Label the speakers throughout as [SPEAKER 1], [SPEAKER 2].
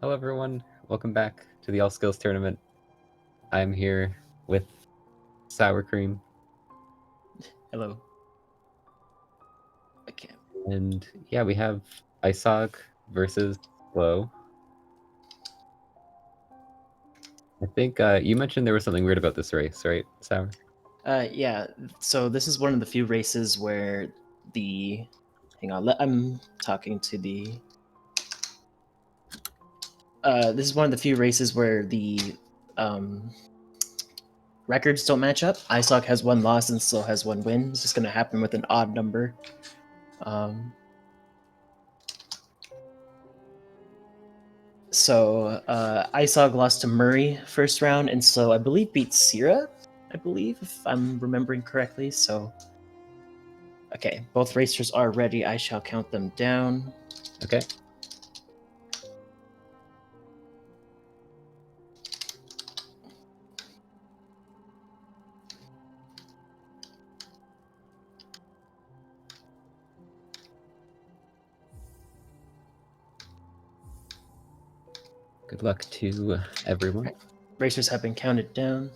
[SPEAKER 1] Hello everyone, welcome back to the All Skills Tournament. I'm here with Sour Cream.
[SPEAKER 2] Hello. Okay.
[SPEAKER 1] And yeah, we have Eisog versus Glow. I think you mentioned there was something weird about this race, right, Sour?
[SPEAKER 2] Yeah, so this is one of the few races where the... Hang on, I'm talking to the... This is one of the few races where the records don't match up. Eisog has one loss and Slow has one win. It's just going to happen with an odd number. So Eisog lost to Murray first round, and Slow, I believe, beat Sierra, if I'm remembering correctly. So, okay, both racers are ready. I shall count them down.
[SPEAKER 1] Okay. Good luck to everyone.
[SPEAKER 2] Racers have been counted down.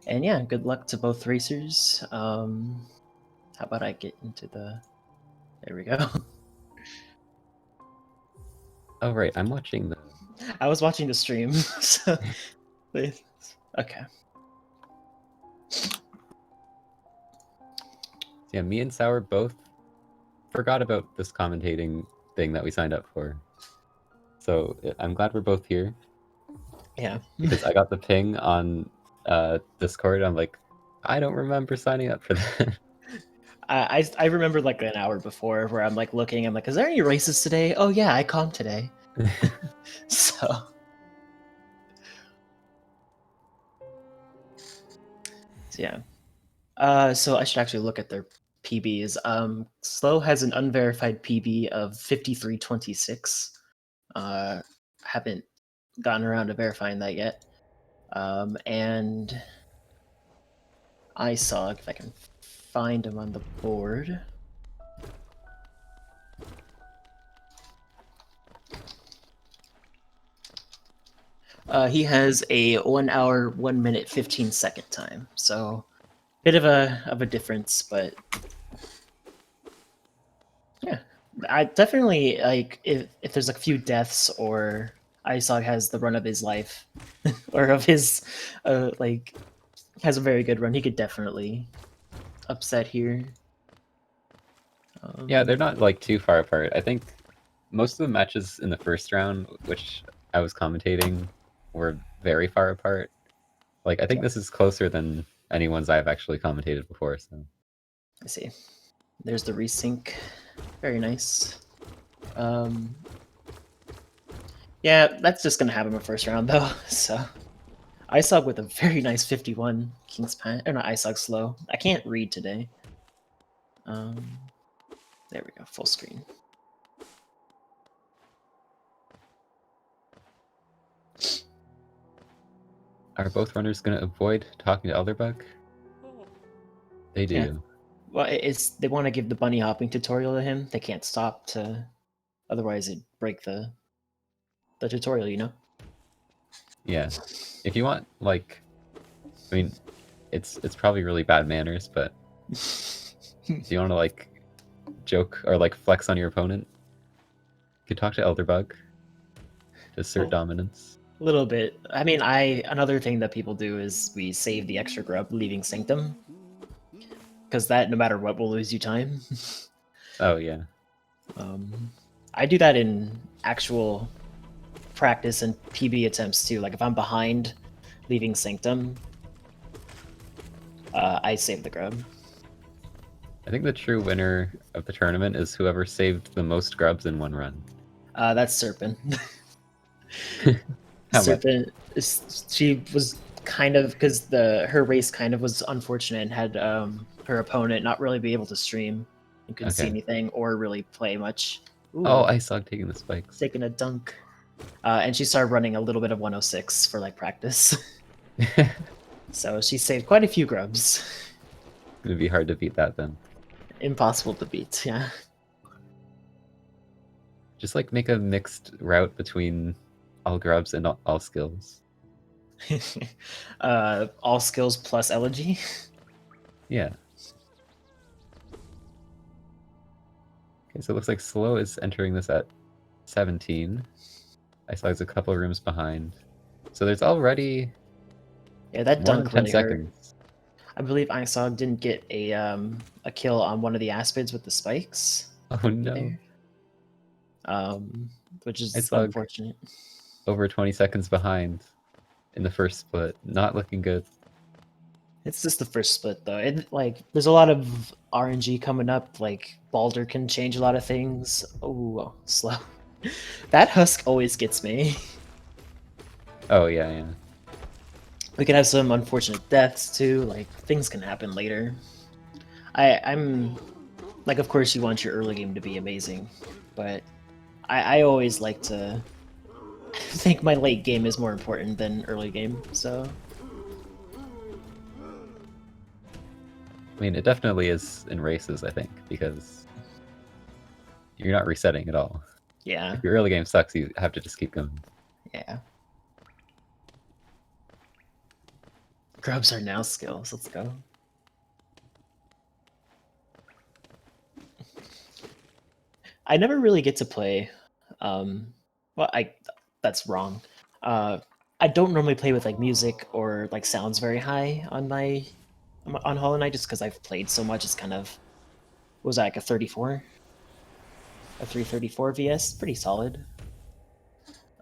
[SPEAKER 2] And yeah, good luck to both racers. How about I get into the... There we go.
[SPEAKER 1] Oh right, I'm watching the...
[SPEAKER 2] I was watching the stream, so... Okay.
[SPEAKER 1] Yeah, me and Sour both forgot about this commentating thing that we signed up for. So I'm glad we're both here.
[SPEAKER 2] Yeah.
[SPEAKER 1] Because I got the ping on Discord. I'm like, I don't remember signing up for that.
[SPEAKER 2] I remember like an hour before where I'm like looking, I'm like, is there any races today? Oh yeah, I comped today. So yeah. So I should actually look at their PBs. Slow has an unverified PB of 53.26. Haven't gotten around to verifying that yet. And Eisog, if I can find him on the board. He has a 1 hour, 1 minute, 15-second time. So bit of a difference, but yeah. I definitely like if there's a few deaths or Eisog has the run of his life or of his like has a very good run, he could definitely upset here.
[SPEAKER 1] Yeah, they're not like too far apart. I think most of the matches in the first round, which I was commentating, were very far apart. Like, I think this is closer than any ones I've actually commentated before, so...
[SPEAKER 2] I see. There's the resync. Very nice. Yeah, that's just gonna happen in the first round though, so... Eisog with a very nice 51 King's Pan, or not Eisog slow. I can't read today. There we go, full screen.
[SPEAKER 1] Are both runners going to avoid talking to Elderbug? They do.
[SPEAKER 2] Yeah. Well, they want to give the bunny hopping tutorial to him. They can't stop to, otherwise it'd break the tutorial, you know?
[SPEAKER 1] Yeah. If you want, like... I mean, it's probably really bad manners, but... if you want to, like, joke or, like, flex on your opponent, you can talk to Elderbug to assert dominance.
[SPEAKER 2] A little bit. I mean, another thing that people do is we save the extra grub, leaving Sanctum. Because that, no matter what, will lose you time.
[SPEAKER 1] Oh, yeah.
[SPEAKER 2] I do that in actual practice and PB attempts too. Like if I'm behind leaving Sanctum, I save the grub.
[SPEAKER 1] I think the true winner of the tournament is whoever saved the most grubs in one run.
[SPEAKER 2] That's Serpent.
[SPEAKER 1] How
[SPEAKER 2] Serpent, she was kind of, because her race kind of was unfortunate and had her opponent not really be able to stream and couldn't see anything or really play much. Ooh,
[SPEAKER 1] oh, Eisog taking the spikes.
[SPEAKER 2] Taking a dunk. And she started running a little bit of 106 for like practice. So she saved quite a few grubs.
[SPEAKER 1] It'd be hard to beat that then.
[SPEAKER 2] Impossible to beat, yeah.
[SPEAKER 1] Just like make a mixed route between all grubs and all skills.
[SPEAKER 2] All skills plus elegy.
[SPEAKER 1] Yeah. Okay, so it looks like Slow is entering this at 17. Eisog's a couple rooms behind. So there's already
[SPEAKER 2] Yeah, that
[SPEAKER 1] more than
[SPEAKER 2] dunk
[SPEAKER 1] 10
[SPEAKER 2] really hurt.
[SPEAKER 1] seconds.
[SPEAKER 2] I believe Eisog didn't get a kill on one of the aspids with the spikes.
[SPEAKER 1] Oh no.
[SPEAKER 2] Which is
[SPEAKER 1] Eisog
[SPEAKER 2] unfortunate.
[SPEAKER 1] over 20 seconds behind in the first split. Not looking good.
[SPEAKER 2] It's just the first split though. There's a lot of RNG coming up. Like Balder can change a lot of things. Oh, Slow. That husk always gets me.
[SPEAKER 1] Oh yeah, yeah.
[SPEAKER 2] We could have some unfortunate deaths too. Like things can happen later. I'm like, of course, you want your early game to be amazing, but I always like to think my late game is more important than early game. So
[SPEAKER 1] I mean, it definitely is in races, I think, because you're not resetting at all.
[SPEAKER 2] yeah,
[SPEAKER 1] If your early game sucks, you have to just keep going.
[SPEAKER 2] yeah. Grubs are now skills. Let's go. I never really get to play. Well, that's wrong. I don't normally play with like music or like sounds very high on Hollow Knight just because I've played so much. It's kind of what was that, like a 34, a 334 VS, pretty solid.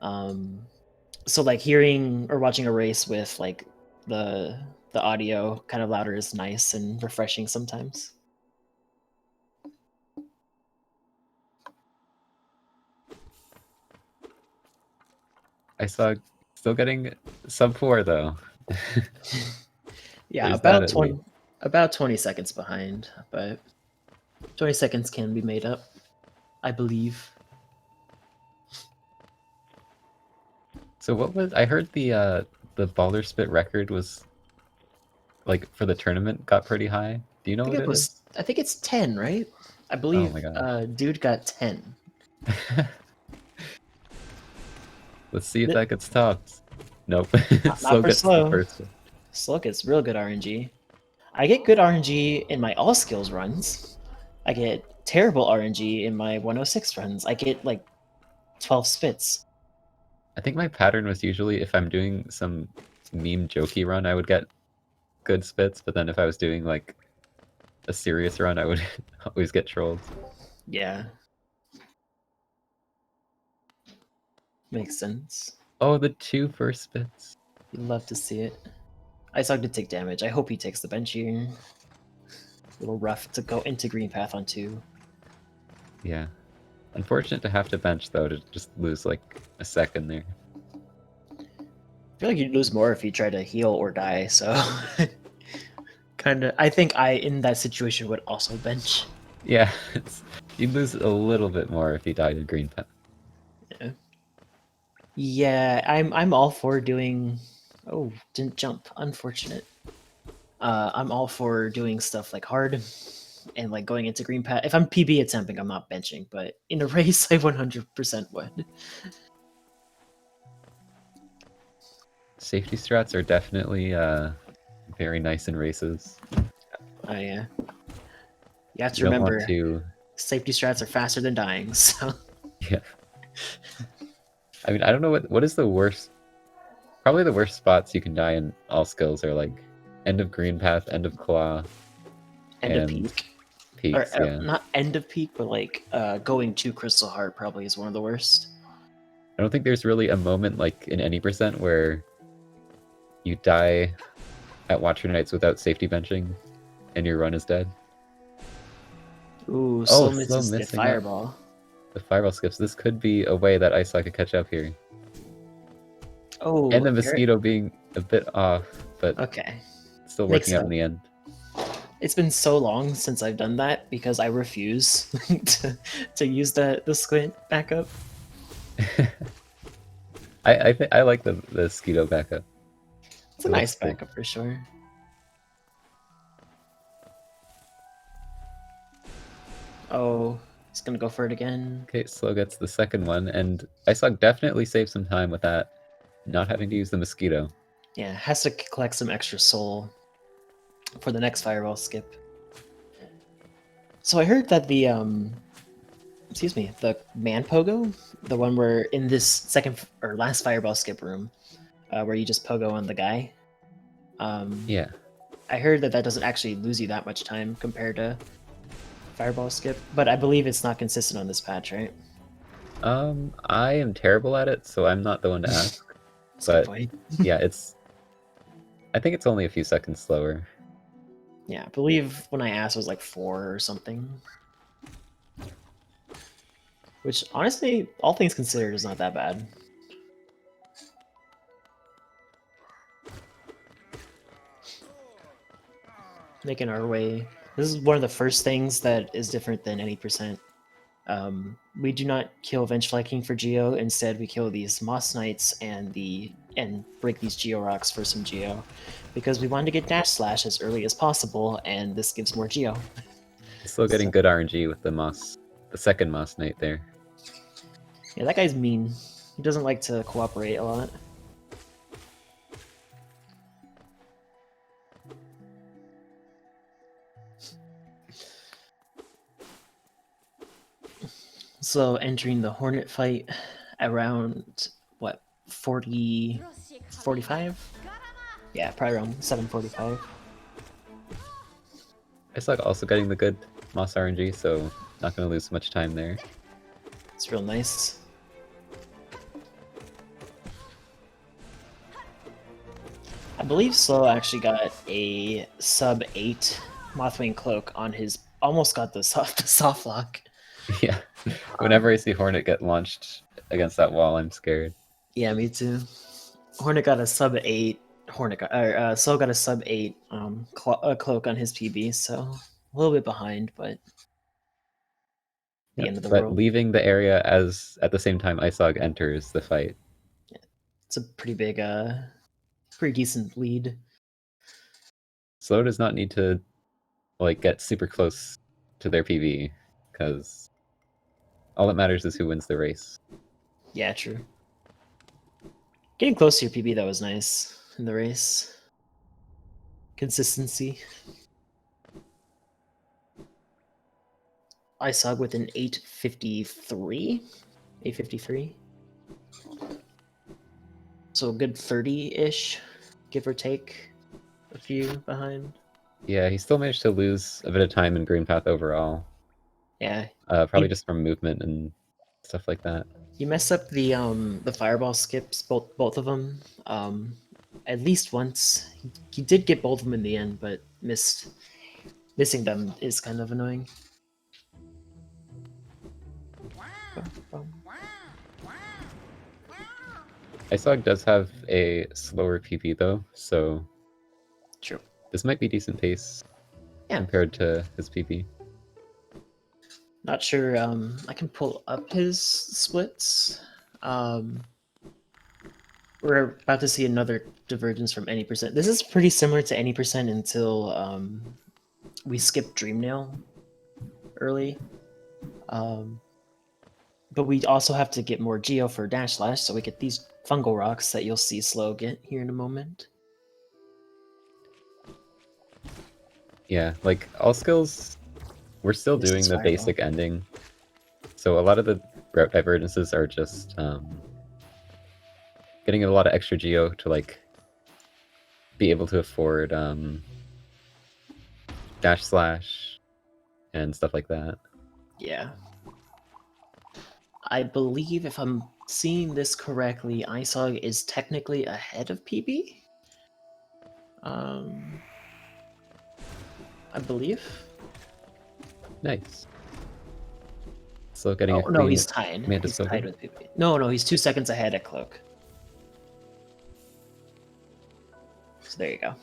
[SPEAKER 2] So like hearing or watching a race with like the audio kind of louder is nice and refreshing sometimes.
[SPEAKER 1] Still getting sub 4 though.
[SPEAKER 2] Yeah,
[SPEAKER 1] There's that at least.
[SPEAKER 2] about 20 seconds behind, but 20 seconds can be made up, I believe.
[SPEAKER 1] So what was I heard the Balder Spit record was like for the tournament got pretty high. Do you know what it is?
[SPEAKER 2] I think it's 10, right? I
[SPEAKER 1] Oh
[SPEAKER 2] believe
[SPEAKER 1] my gosh.
[SPEAKER 2] dude got 10.
[SPEAKER 1] Let's see if that gets topped. Nope.
[SPEAKER 2] Not
[SPEAKER 1] Slow
[SPEAKER 2] for
[SPEAKER 1] gets the
[SPEAKER 2] Slow.
[SPEAKER 1] first one.
[SPEAKER 2] Slow gets real good RNG. I get good RNG in my all skills runs. I get terrible RNG in my 106 runs. I get like 12 spits.
[SPEAKER 1] I think my pattern was usually if I'm doing some meme jokey run, I would get good spits, but then if I was doing like a serious run, I would always get trolled.
[SPEAKER 2] Yeah. Makes sense.
[SPEAKER 1] Oh, the 2 first spits.
[SPEAKER 2] You'd love to see it. Eisog did take damage. I hope he takes the bench here. A little rough to go into green path on 2.
[SPEAKER 1] Yeah. Unfortunate to have to bench though, to just lose like a second there.
[SPEAKER 2] I feel like you'd lose more if you try to heal or die, so I think I in that situation would also bench.
[SPEAKER 1] Yeah, you'd lose a little bit more if you died in green path.
[SPEAKER 2] Yeah. Yeah, I'm all for doing. Oh, didn't jump. Unfortunate. I'm all for doing stuff like hard and like going into green path. If I'm PB attempting, I'm not benching, but in a race, I 100% would.
[SPEAKER 1] Safety strats are definitely very nice in races.
[SPEAKER 2] You have to
[SPEAKER 1] You don't
[SPEAKER 2] remember,
[SPEAKER 1] want to.
[SPEAKER 2] safety strats are faster than dying. So
[SPEAKER 1] Yeah. I mean, I don't know what is the worst. Probably the worst spots you can die in all skills are like end of green path, end of claw,
[SPEAKER 2] end of
[SPEAKER 1] and
[SPEAKER 2] peak.
[SPEAKER 1] peaks.
[SPEAKER 2] Or
[SPEAKER 1] Yeah.
[SPEAKER 2] not end of peak, but like going to Crystal Heart probably is one of the worst.
[SPEAKER 1] I don't think there's really a moment like in any percent where you die at Watcher Nights without safety benching and your run is dead.
[SPEAKER 2] Ooh,
[SPEAKER 1] Oh,
[SPEAKER 2] slow misses the
[SPEAKER 1] missing out.
[SPEAKER 2] fireball.
[SPEAKER 1] The fireball skips. This could be a way that Eisog could catch up here.
[SPEAKER 2] Oh,
[SPEAKER 1] And the mosquito being a bit off, but
[SPEAKER 2] okay.
[SPEAKER 1] still
[SPEAKER 2] Makes
[SPEAKER 1] working out
[SPEAKER 2] sense.
[SPEAKER 1] in the end.
[SPEAKER 2] It's been so long since I've done that because I refuse to use the squint backup.
[SPEAKER 1] I like the mosquito backup.
[SPEAKER 2] It's a nice backup for sure. Oh, He's gonna go for it again.
[SPEAKER 1] Okay, Slow gets the second one, and Eisog definitely saved some time with that, not having to use the mosquito.
[SPEAKER 2] Yeah, has to collect some extra soul for the next fireball skip. So I heard that the excuse me, the man pogo, the one where in this second or last fireball skip room, where you just pogo on the guy.
[SPEAKER 1] Yeah.
[SPEAKER 2] I heard that that doesn't actually lose you that much time compared to fireball skip, but I believe it's not consistent on this patch, right?
[SPEAKER 1] I am terrible at it, so I'm not the one to ask.
[SPEAKER 2] That's a good
[SPEAKER 1] But
[SPEAKER 2] point.
[SPEAKER 1] yeah, I think it's only a few seconds slower.
[SPEAKER 2] Yeah, I believe when I asked it was like 4 or something. Which honestly, all things considered, is not that bad. Making our way. This is one of the first things that is different than any percent. We do not kill Venge King for Geo. Instead, we kill these Moss Knights and break these Geo rocks for some Geo, because we wanted to get Dash Slash as early as possible, and this gives more Geo.
[SPEAKER 1] Still getting good RNG with the second Moss Knight there.
[SPEAKER 2] Yeah, that guy's mean. He doesn't like to cooperate a lot. So entering the Hornet fight around, what, 40, 45? Yeah, probably around 7:45.
[SPEAKER 1] Eisog also getting the good Moss RNG, so not going to lose much time there.
[SPEAKER 2] It's real nice. I believe Slow actually got a sub 8 Mothwing Cloak on his, almost got the soft lock.
[SPEAKER 1] Yeah. Whenever I see Hornet get launched against that wall, I'm scared.
[SPEAKER 2] Yeah, me too. Hornet got a sub 8. Slow got a sub 8 cloak on his PB, so a little bit behind, but the
[SPEAKER 1] Yep,
[SPEAKER 2] end of the
[SPEAKER 1] but
[SPEAKER 2] world.
[SPEAKER 1] leaving the area as at the same time Eisog enters the fight.
[SPEAKER 2] It's a pretty big, pretty decent lead.
[SPEAKER 1] Slow does not need to like get super close to their PV, because all that matters is who wins the race.
[SPEAKER 2] Yeah, true. Getting close to your PB, that was nice in the race. Consistency. Eisog with an 853. 853. So a good 30-ish, give or take a few behind.
[SPEAKER 1] Yeah, he still managed to lose a bit of time in Green Path overall.
[SPEAKER 2] Yeah.
[SPEAKER 1] Probably just from movement and stuff like that.
[SPEAKER 2] You mess up the fireball skips, both of them. At least once. He did get both of them in the end, but missing them is kind of annoying.
[SPEAKER 1] Eisog does have a slower PP though, so
[SPEAKER 2] True.
[SPEAKER 1] this might be decent pace
[SPEAKER 2] Yeah.
[SPEAKER 1] compared to his PP.
[SPEAKER 2] Not sure. I can pull up his splits. We're about to see another divergence from any percent. This is pretty similar to any percent until we skip Dreamnail early. But we also have to get more Geo for Dash Slash, so we get these fungal rocks that you'll see Slow get here in a moment.
[SPEAKER 1] Yeah, like all skills, we're still
[SPEAKER 2] This
[SPEAKER 1] doing
[SPEAKER 2] is
[SPEAKER 1] the
[SPEAKER 2] Fireball.
[SPEAKER 1] basic ending. So a lot of the route divergences are just getting a lot of extra geo to like be able to afford dash slash and stuff like that.
[SPEAKER 2] Yeah. I believe, if I'm seeing this correctly, Eisog is technically ahead of PB. I believe.
[SPEAKER 1] Nice. Still getting
[SPEAKER 2] Oh
[SPEAKER 1] a
[SPEAKER 2] no,
[SPEAKER 1] clean
[SPEAKER 2] he's tied.
[SPEAKER 1] Mantis
[SPEAKER 2] He's
[SPEAKER 1] Pogo.
[SPEAKER 2] tied with PB. No, he's 2 seconds ahead at Cloak. So there you go.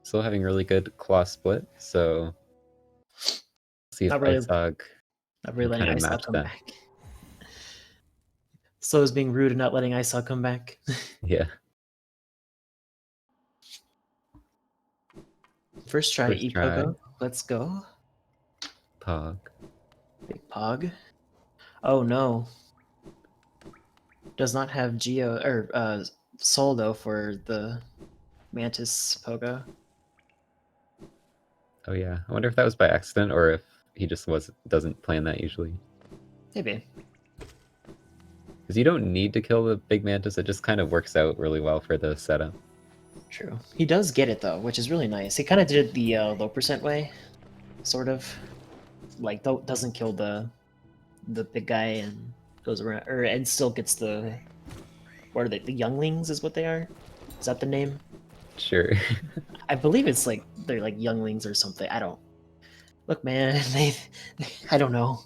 [SPEAKER 1] Still having really good claw split, so see if
[SPEAKER 2] Not really
[SPEAKER 1] Eisog
[SPEAKER 2] letting
[SPEAKER 1] kind of
[SPEAKER 2] Eisog
[SPEAKER 1] match
[SPEAKER 2] come
[SPEAKER 1] that.
[SPEAKER 2] back. Slow is being rude and not letting Eisog come back.
[SPEAKER 1] Yeah.
[SPEAKER 2] First try
[SPEAKER 1] First try.
[SPEAKER 2] Epogo. Let's go.
[SPEAKER 1] Pog.
[SPEAKER 2] Big Pog. Oh no. Does not have Geo or Soul though for the Mantis Pogo.
[SPEAKER 1] Oh yeah. I wonder if that was by accident or if he just doesn't plan that usually.
[SPEAKER 2] Maybe.
[SPEAKER 1] Because you don't need to kill the big mantis, it just kind of works out really well for the setup.
[SPEAKER 2] True. He does get it though, which is really nice. He kind of did the low percent way, sort of. Like doesn't kill the big guy and goes around, or and still gets the what are they? The younglings is what they are. Is that the name?
[SPEAKER 1] Sure.
[SPEAKER 2] I believe it's like they're like younglings or something. I don't look, man. I don't know.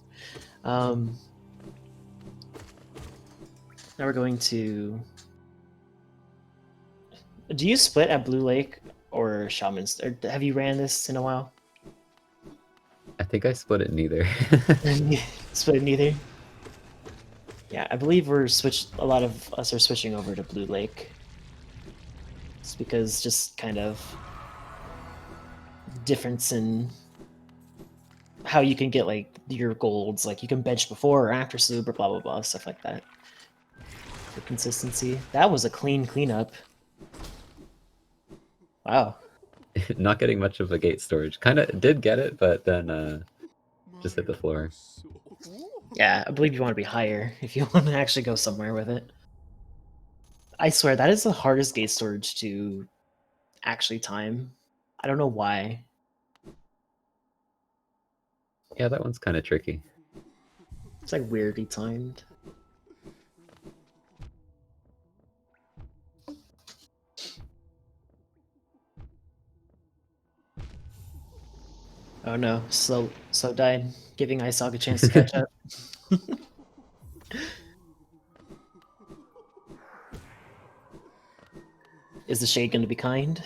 [SPEAKER 2] Now we're going to. Do you split at Blue Lake or Shaman's? Or have you ran this in a while?
[SPEAKER 1] I think I split it neither.
[SPEAKER 2] Split neither. Yeah, I believe we're switched. A lot of us are switching over to Blue Lake. It's because just kind of difference in how you can get like your golds. Like you can bench before or after sloop or blah blah blah stuff like that. For consistency, that was a clean cleanup. Wow.
[SPEAKER 1] Not getting much of a gate storage. Kind of did get it, but then just hit the floor.
[SPEAKER 2] Yeah, I believe you want to be higher if you want to actually go somewhere with it. I swear, that is the hardest gate storage to actually time. I don't know why.
[SPEAKER 1] Yeah, that one's kind of tricky.
[SPEAKER 2] It's like weirdly timed. Oh no, slow died, giving Eisog a chance to catch up. Is the shade going to be kind?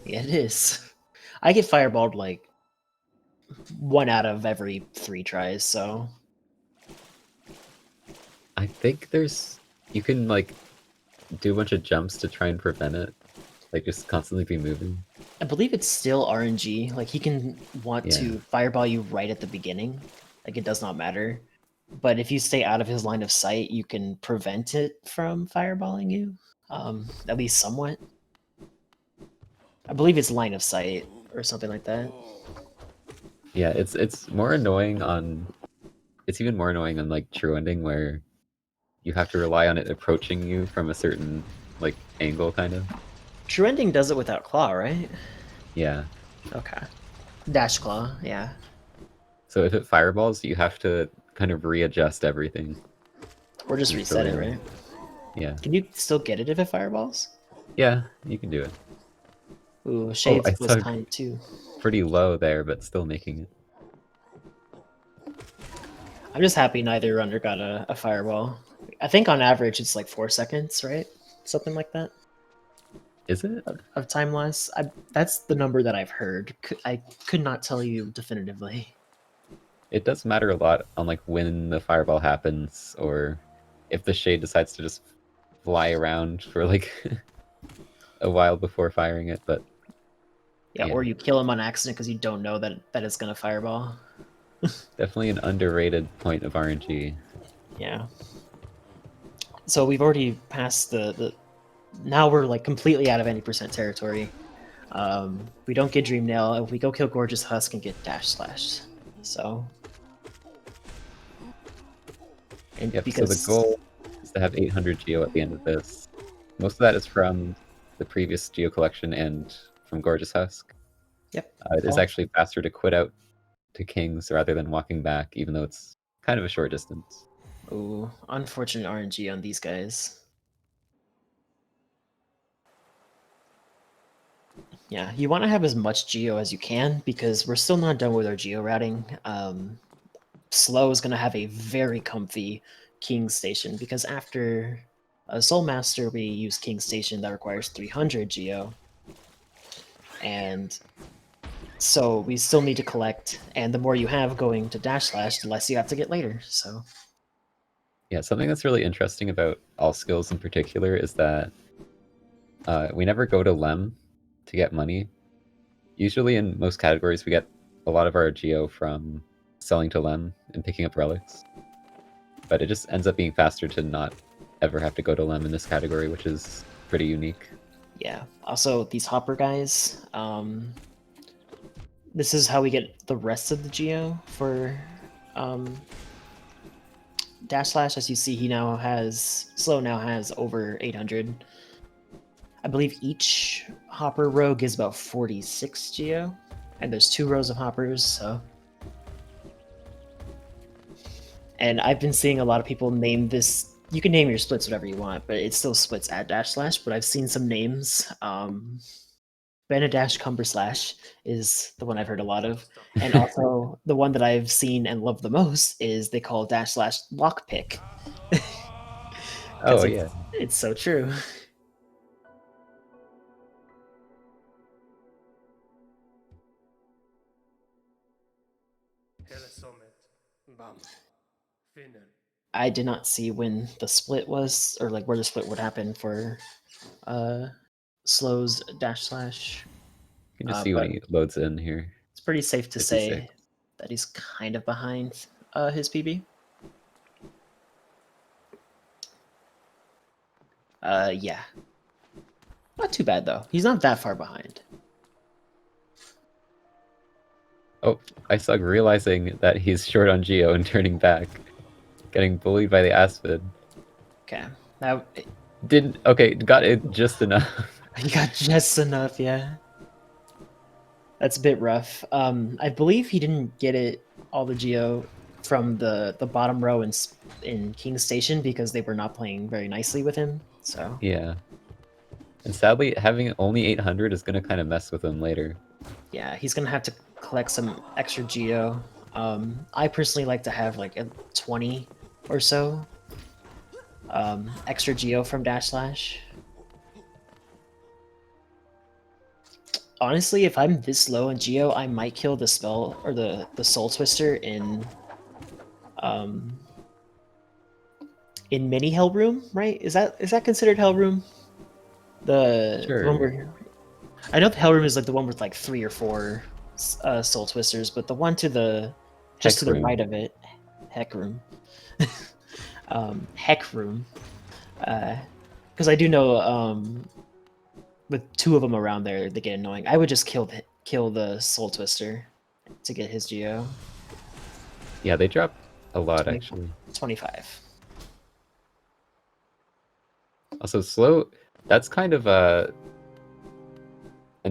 [SPEAKER 2] Yeah, it is. I get fireballed like 1 out of every 3 tries, so.
[SPEAKER 1] I think you can like do a bunch of jumps to try and prevent it. Like just constantly be moving.
[SPEAKER 2] I believe it's still RNG. Like he can want to fireball you right at the beginning. Like it does not matter. But if you stay out of his line of sight, you can prevent it from fireballing you. At least somewhat. I believe it's line of sight or something like that.
[SPEAKER 1] Yeah, it's more annoying on. It's even more annoying on like true ending where you have to rely on it approaching you from a certain like angle, kind of.
[SPEAKER 2] True ending does it without claw, right?
[SPEAKER 1] Yeah.
[SPEAKER 2] Okay. Dash claw, yeah.
[SPEAKER 1] So if it fireballs, you have to kind of readjust everything.
[SPEAKER 2] Or just reset it, right?
[SPEAKER 1] Yeah.
[SPEAKER 2] Can you still get it if it fireballs?
[SPEAKER 1] Yeah, you can do it.
[SPEAKER 2] Ooh, Shades was
[SPEAKER 1] saw
[SPEAKER 2] kind too.
[SPEAKER 1] pretty low there, but still making it.
[SPEAKER 2] I'm just happy neither runner got a fireball. I think on average it's like 4 seconds, right? Something like that.
[SPEAKER 1] Is it?
[SPEAKER 2] Of time loss? That's the number that I've heard. I could not tell you definitively.
[SPEAKER 1] It does matter a lot on like when the fireball happens, or if the shade decides to just fly around for like a while before firing it, but
[SPEAKER 2] yeah, or you kill him on accident because you don't know that it's gonna fireball.
[SPEAKER 1] Definitely an underrated point of RNG.
[SPEAKER 2] Yeah. So we've already passed the now we're like completely out of any percent territory. We don't get Dream Nail. If we go kill Gorgeous Husk and get Dash Slashed. So. And
[SPEAKER 1] yep,
[SPEAKER 2] because...
[SPEAKER 1] so the goal is to have 800 Geo at the end of this. Most of that is from the previous Geo collection and from Gorgeous Husk.
[SPEAKER 2] Yep.
[SPEAKER 1] It is actually faster to quit out to Kings rather than walking back, even though it's kind of a short distance.
[SPEAKER 2] Ooh, unfortunate RNG on these guys. Yeah, you want to have as much Geo as you can because we're still not done with our Geo routing. Slow is going to have a very comfy King Station because after a Soul Master, we use King Station that requires 300 Geo. And so we still need to collect, and the more you have going to Dash Slash, the less you have to get later, so...
[SPEAKER 1] Yeah, something that's really interesting about all skills in particular is that we never go to Lem to get money. Usually in most categories we get a lot of our geo from selling to Lem and picking up relics. But it just ends up being faster to not ever have to go to Lem in this category, which is pretty unique.
[SPEAKER 2] Yeah. Also, these hopper guys, this is how we get the rest of the geo for Dash Slash. As you see, Slow now has over 800. I believe each hopper row gives about 46 geo, and there's 2 rows of hoppers, so. And I've been seeing a lot of people name this. You can name your splits whatever you want, but it still splits at Dash Slash. But I've seen some names. Benadash Cumber Slash is the one I've heard a lot of. And also the one that I've seen and love the most is they call Dash Slash Lockpick.
[SPEAKER 1] Oh, yeah.
[SPEAKER 2] It's so true. I did not see when the split was, or like where the split would happen for Slow's Dash Slash.
[SPEAKER 1] You can just see when he loads in here.
[SPEAKER 2] It's pretty safe to say that he's kind of behind his PB. Yeah. Not too bad, though. He's not that far behind.
[SPEAKER 1] Oh, Eisog realizing that he's short on Geo and turning back. Getting bullied by the Aspid.
[SPEAKER 2] Okay. Now...
[SPEAKER 1] Okay, got it just enough.
[SPEAKER 2] He got just enough, yeah. That's a bit rough. I believe he didn't get it all the Geo from the bottom row in King's Station because they were not playing very nicely with him, so...
[SPEAKER 1] Yeah. And sadly, having only 800 is going to kind of mess with him later.
[SPEAKER 2] Yeah, he's going to have to collect some extra Geo. I personally like to have like a 20 or so extra Geo from Dash Slash. Honestly, if I'm this low in Geo, I might kill the spell or the Soul Twister in mini Hell Room, right? Is that considered Hell Room? The one where I know the Hell Room is like the one with like 3 or 4 Soul Twisters, but the one to the just to the right of it, Heck Room, Heck Room, because I do know with 2 of them around there, they get annoying. I would just kill the Soul Twister to get his Geo.
[SPEAKER 1] Yeah, they drop a lot actually.
[SPEAKER 2] 25.
[SPEAKER 1] Also, Slow. That's kind of an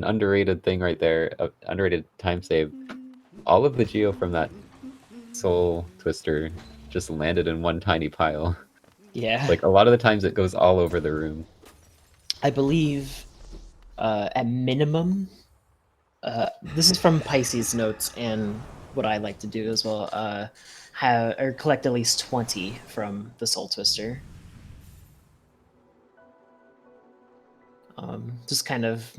[SPEAKER 1] underrated thing right there. Underrated time save. All of the Geo from that Soul Twister just landed in one tiny pile.
[SPEAKER 2] Yeah.
[SPEAKER 1] Like a lot of the times it goes all over the room. I
[SPEAKER 2] believe at minimum, this is from Pisces notes and what I like to do as well, collect at least 20 from the Soul Twister. Just kind of,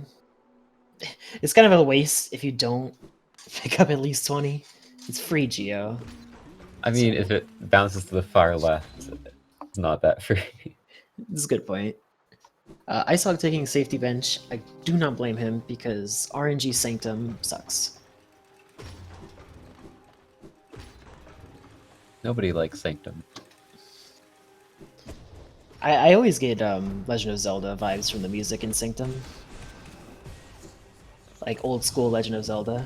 [SPEAKER 2] it's kind of a waste if you don't pick up at least 20. It's free Geo.
[SPEAKER 1] I mean, if it bounces to the far left, it's not that free.
[SPEAKER 2] This is a good point. Eisog taking safety bench, I do not blame him because RNG Sanctum sucks.
[SPEAKER 1] Nobody likes Sanctum.
[SPEAKER 2] I always get Legend of Zelda vibes from the music in Sanctum. Like old school Legend of Zelda.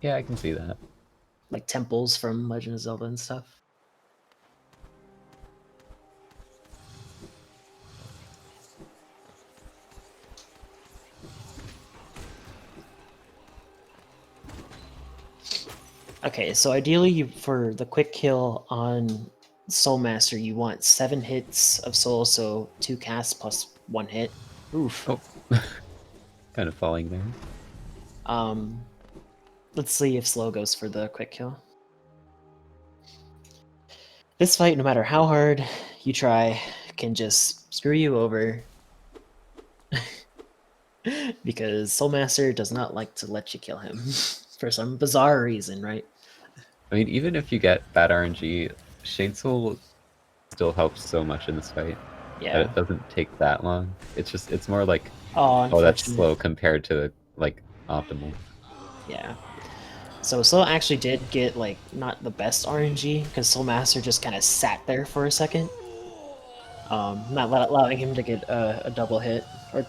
[SPEAKER 1] Yeah, I can see that.
[SPEAKER 2] Like temples from Legend of Zelda and stuff. Okay, so ideally for the quick kill on Soul Master, you want 7 hits of soul, so 2 casts plus 1 hit. Oof.
[SPEAKER 1] Oh. Kind of falling there.
[SPEAKER 2] Let's see if Slow goes for the quick kill. This fight, no matter how hard you try, can just screw you over. Because Soul Master does not like to let you kill him. For some bizarre reason, right?
[SPEAKER 1] I mean, even if you get bad RNG, Shade Soul still helps so much in this fight.
[SPEAKER 2] Yeah.
[SPEAKER 1] That it doesn't take that long. It's more like
[SPEAKER 2] Oh,
[SPEAKER 1] Oh, that's
[SPEAKER 2] unfortunate.
[SPEAKER 1] slow compared to like optimal.
[SPEAKER 2] Yeah. So Slow actually did get like not the best RNG because Soul Master just kind of sat there for a second, not allowing him to get a double hit. Or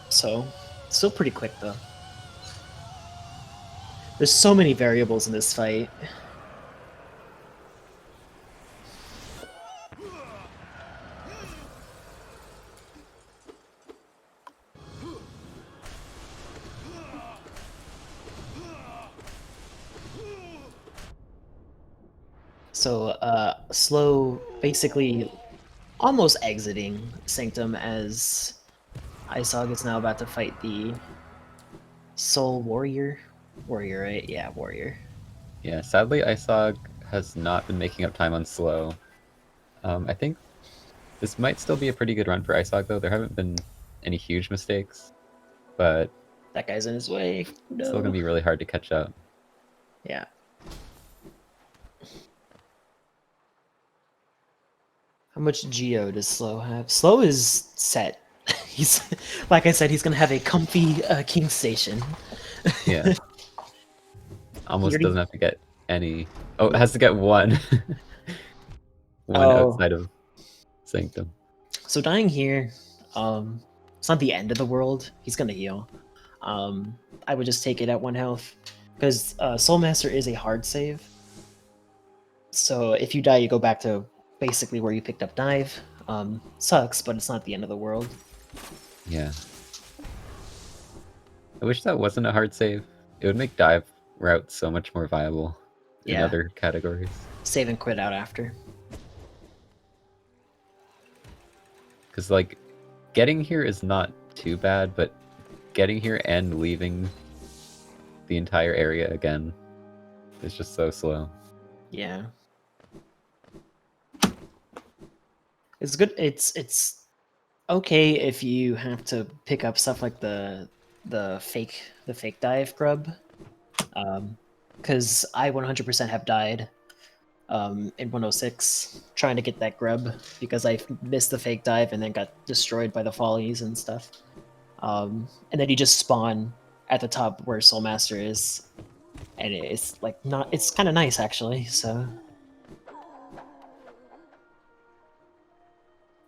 [SPEAKER 2] so, still pretty quick though. There's so many variables in this fight. So Slow basically almost exiting Sanctum as Eisog is now about to fight the Soul Warrior. Warrior, right? Yeah, Warrior.
[SPEAKER 1] Yeah, sadly, Eisog has not been making up time on slow. I think this might still be a pretty good run for Eisog, though. There haven't been any huge mistakes, but
[SPEAKER 2] That guy's in his way. No.
[SPEAKER 1] it's still going to be really hard to catch up.
[SPEAKER 2] Yeah. How much Geo does Slow have? Slow is set. He's, like I said, he's gonna have a comfy king station.
[SPEAKER 1] Yeah.
[SPEAKER 2] He
[SPEAKER 1] Almost
[SPEAKER 2] already-
[SPEAKER 1] doesn't have to get any... Oh, it has to get one. One
[SPEAKER 2] Oh.
[SPEAKER 1] outside of Sanctum.
[SPEAKER 2] So dying here, it's not the end of the world. He's gonna heal. I would just take it at 1 health because Soul Master is a hard save. So if you die, you go back to basically where you picked up dive. Sucks, but it's not the end of the world.
[SPEAKER 1] Yeah. I wish that wasn't a hard save. It would make dive routes so much more viable in
[SPEAKER 2] Yeah.
[SPEAKER 1] other categories.
[SPEAKER 2] Save and quit out after.
[SPEAKER 1] Because, like, getting here is not too bad, but getting here and leaving the entire area again is just so slow.
[SPEAKER 2] Yeah. It's good. It's okay if you have to pick up stuff like the fake dive grub, because I 100% have died in 106 trying to get that grub because I missed the fake dive and then got destroyed by the follies and stuff. And then you just spawn at the top where Soul Master is, and it's like not. It's kind of nice actually. So.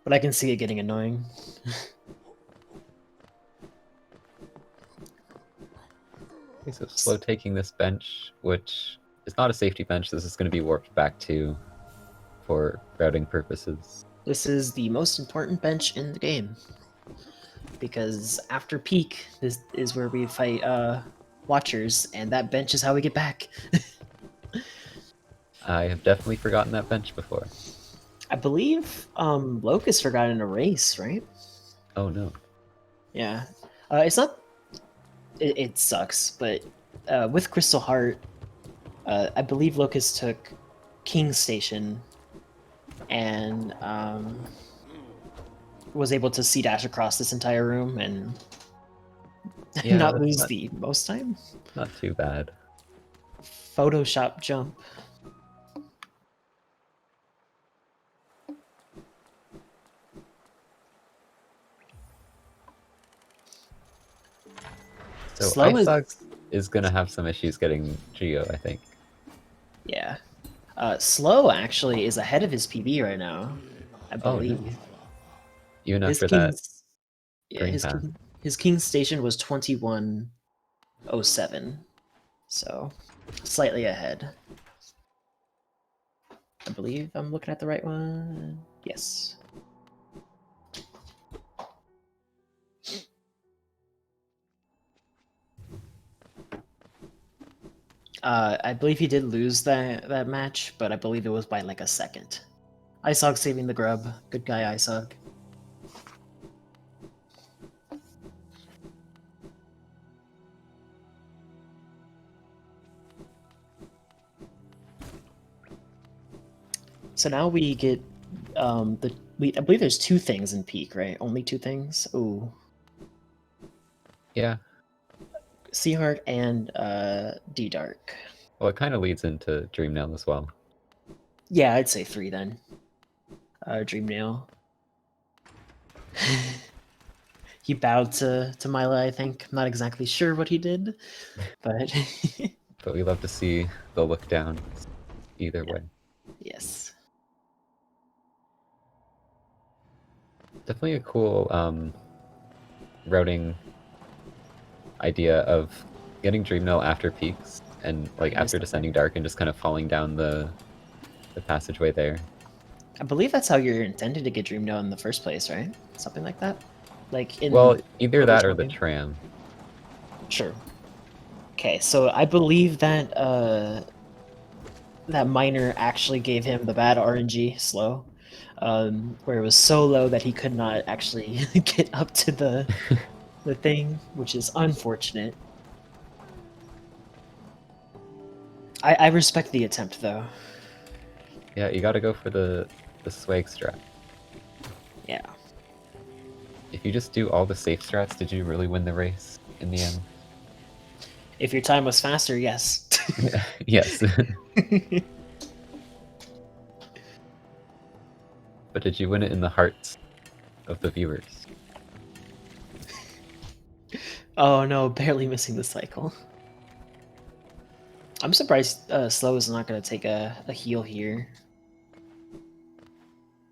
[SPEAKER 2] But I can see it getting annoying.
[SPEAKER 1] Okay, so slow taking this bench, which is not a safety bench. This is going to be warped back to for routing purposes.
[SPEAKER 2] This is the most important bench in the game. Because after peak, this is where we fight Watchers, and that bench is how we get back.
[SPEAKER 1] I have definitely forgotten that bench before.
[SPEAKER 2] I believe Locust forgot in a race, right?
[SPEAKER 1] Oh no.
[SPEAKER 2] Yeah. It's not... It sucks, but with Crystal Heart, I believe Locust took King's Station and was able to C-dash across this entire room and
[SPEAKER 1] Yeah,
[SPEAKER 2] not
[SPEAKER 1] that's
[SPEAKER 2] lose
[SPEAKER 1] not-
[SPEAKER 2] the most time.
[SPEAKER 1] Not too bad.
[SPEAKER 2] Photoshop jump.
[SPEAKER 1] So
[SPEAKER 2] Slow is-
[SPEAKER 1] Eisog is going to have some issues getting Geo, I think.
[SPEAKER 2] Yeah. Slow actually is ahead of his PB right now, I
[SPEAKER 1] Oh, no.
[SPEAKER 2] believe.
[SPEAKER 1] Even
[SPEAKER 2] His
[SPEAKER 1] after that
[SPEAKER 2] King's, yeah,
[SPEAKER 1] green path.
[SPEAKER 2] his King's Station was 2107, so slightly ahead. I believe I'm looking at the right one. Yes. I believe he did lose that match, but I believe it was by like a second. Eisog saving the grub. Good guy, Eisog. So now we get I believe there's 2 things in peak, right? Only 2 things. Ooh,
[SPEAKER 1] Yeah.
[SPEAKER 2] Sea Heart and D Dark.
[SPEAKER 1] Well, it kind of leads into Dream Nail as well.
[SPEAKER 2] Yeah, I'd say 3 then. Dream Nail. he bowed to Mila, I think. I'm not exactly sure what he did, but
[SPEAKER 1] But we love to see the look down either way.
[SPEAKER 2] yes.
[SPEAKER 1] Definitely a cool routing idea of getting Dreamnail after peaks and like
[SPEAKER 2] I missed
[SPEAKER 1] after
[SPEAKER 2] that
[SPEAKER 1] Descending
[SPEAKER 2] part.
[SPEAKER 1] Dark and just kind of falling down the passageway there.
[SPEAKER 2] I believe that's how you're intended to get Dreamno in the first place, right? Something like that? Like in
[SPEAKER 1] Well, either
[SPEAKER 2] the
[SPEAKER 1] that or
[SPEAKER 2] original
[SPEAKER 1] the
[SPEAKER 2] game?
[SPEAKER 1] tram.
[SPEAKER 2] Sure. Okay, so I believe that that miner actually gave him the bad RNG slow, where it was so low that he could not actually get up to the thing, which is unfortunate. I respect the attempt though.
[SPEAKER 1] Yeah, you gotta go for the swag strat.
[SPEAKER 2] Yeah.
[SPEAKER 1] If you just do all the safe strats, did you really win the race in the end?
[SPEAKER 2] If your time was faster, yes.
[SPEAKER 1] Yes. But did you win it in the hearts of the viewers?
[SPEAKER 2] Oh no, barely missing the cycle. I'm surprised Slow is not going to take a heal here.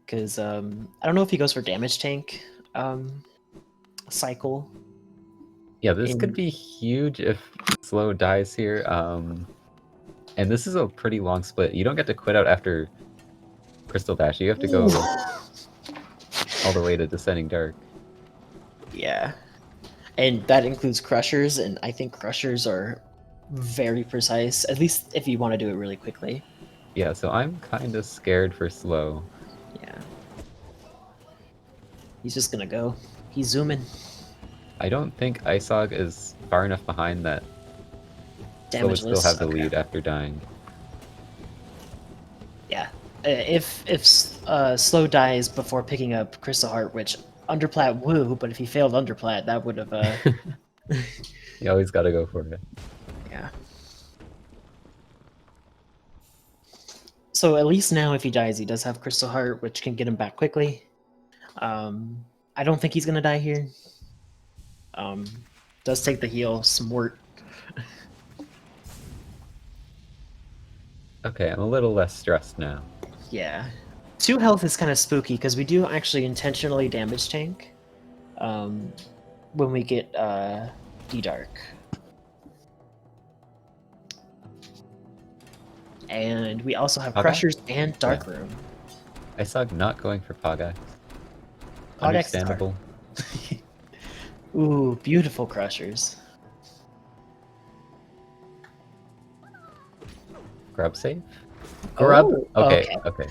[SPEAKER 2] Because I don't know if he goes for damage tank cycle.
[SPEAKER 1] Yeah, this could be huge if Slow dies here. And this is a pretty long split. You don't get to quit out after Crystal Dash. You have to go all the way to Descending Dark.
[SPEAKER 2] Yeah. And that includes crushers, and I think crushers are very precise, at least if you want to do it really quickly.
[SPEAKER 1] Yeah, so I'm kind of scared for Slow.
[SPEAKER 2] Yeah. He's just gonna go. He's zooming.
[SPEAKER 1] I don't think Eisog is far enough behind that Slow would still
[SPEAKER 2] Damageless.
[SPEAKER 1] have the
[SPEAKER 2] Okay.
[SPEAKER 1] lead after dying.
[SPEAKER 2] Yeah. If Slow dies before picking up Crystal Heart, which Underplat woo, but if he failed Underplat, that would have
[SPEAKER 1] You always gotta go for it.
[SPEAKER 2] yeah. So at least now, if he dies, he does have Crystal Heart, which can get him back quickly. I don't think he's gonna die here. Does take the heal, smart.
[SPEAKER 1] Okay, I'm a little less stressed now.
[SPEAKER 2] Yeah. 2 health is kind of spooky because we do actually intentionally damage tank when we get D-Dark. And we also have
[SPEAKER 1] Pagax?
[SPEAKER 2] Crushers and Dark
[SPEAKER 1] Yeah.
[SPEAKER 2] Room.
[SPEAKER 1] Eisog not going for Pagax.
[SPEAKER 2] Pagax
[SPEAKER 1] Understandable.
[SPEAKER 2] Ooh, beautiful Crushers.
[SPEAKER 1] Grub save? Grub?
[SPEAKER 2] Oh,
[SPEAKER 1] Okay.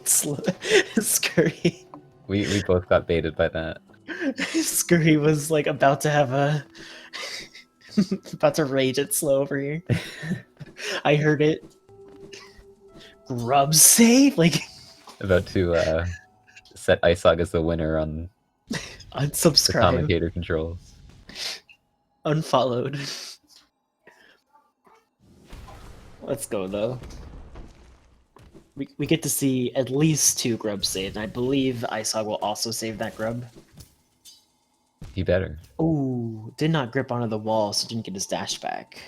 [SPEAKER 2] Scurry.
[SPEAKER 1] We both got baited by that.
[SPEAKER 2] Scurry was like about to have a about to rage at Slow over here. I heard it. Grub save? Like
[SPEAKER 1] About to set Eisog as the winner on the
[SPEAKER 2] unsubscribe.
[SPEAKER 1] commentator controls.
[SPEAKER 2] Unfollowed. Let's go though. We get to see at least 2 grubs saved, and I believe Eisog will also save that grub.
[SPEAKER 1] He better.
[SPEAKER 2] Ooh, did not grip onto the wall, so didn't get his dash back.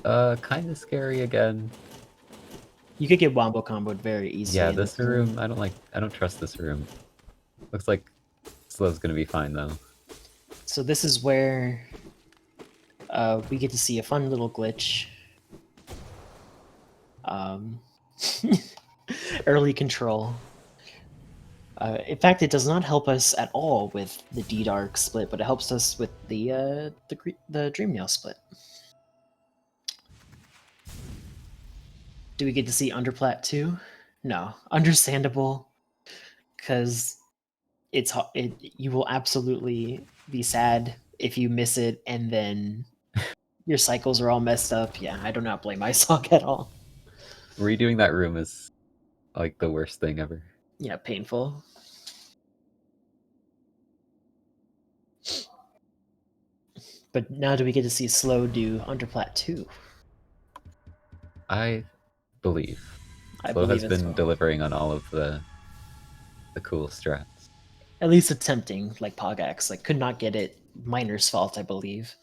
[SPEAKER 1] Kind of scary again.
[SPEAKER 2] You could get wombo comboed very easily.
[SPEAKER 1] Yeah, this room, I don't trust this room. Looks like Slow's gonna be fine though.
[SPEAKER 2] So this is where we get to see a fun little glitch. Early control. In fact, it does not help us at all with the D-Dark split, but it helps us with the Dreamnail split. Do we get to see Underplat too? No. Understandable, because you will absolutely be sad if you miss it and then your cycles are all messed up. Yeah, I do not blame Eisog at all.
[SPEAKER 1] Redoing that room is like the worst thing ever.
[SPEAKER 2] Yeah, painful. But now do we get to see Slow do Underplat 2?
[SPEAKER 1] I believe.
[SPEAKER 2] I
[SPEAKER 1] Slow has
[SPEAKER 2] believe as
[SPEAKER 1] been
[SPEAKER 2] well.
[SPEAKER 1] delivering on all of the cool strats.
[SPEAKER 2] at least attempting, like Pogax, like could not get it. Miner's fault, I believe.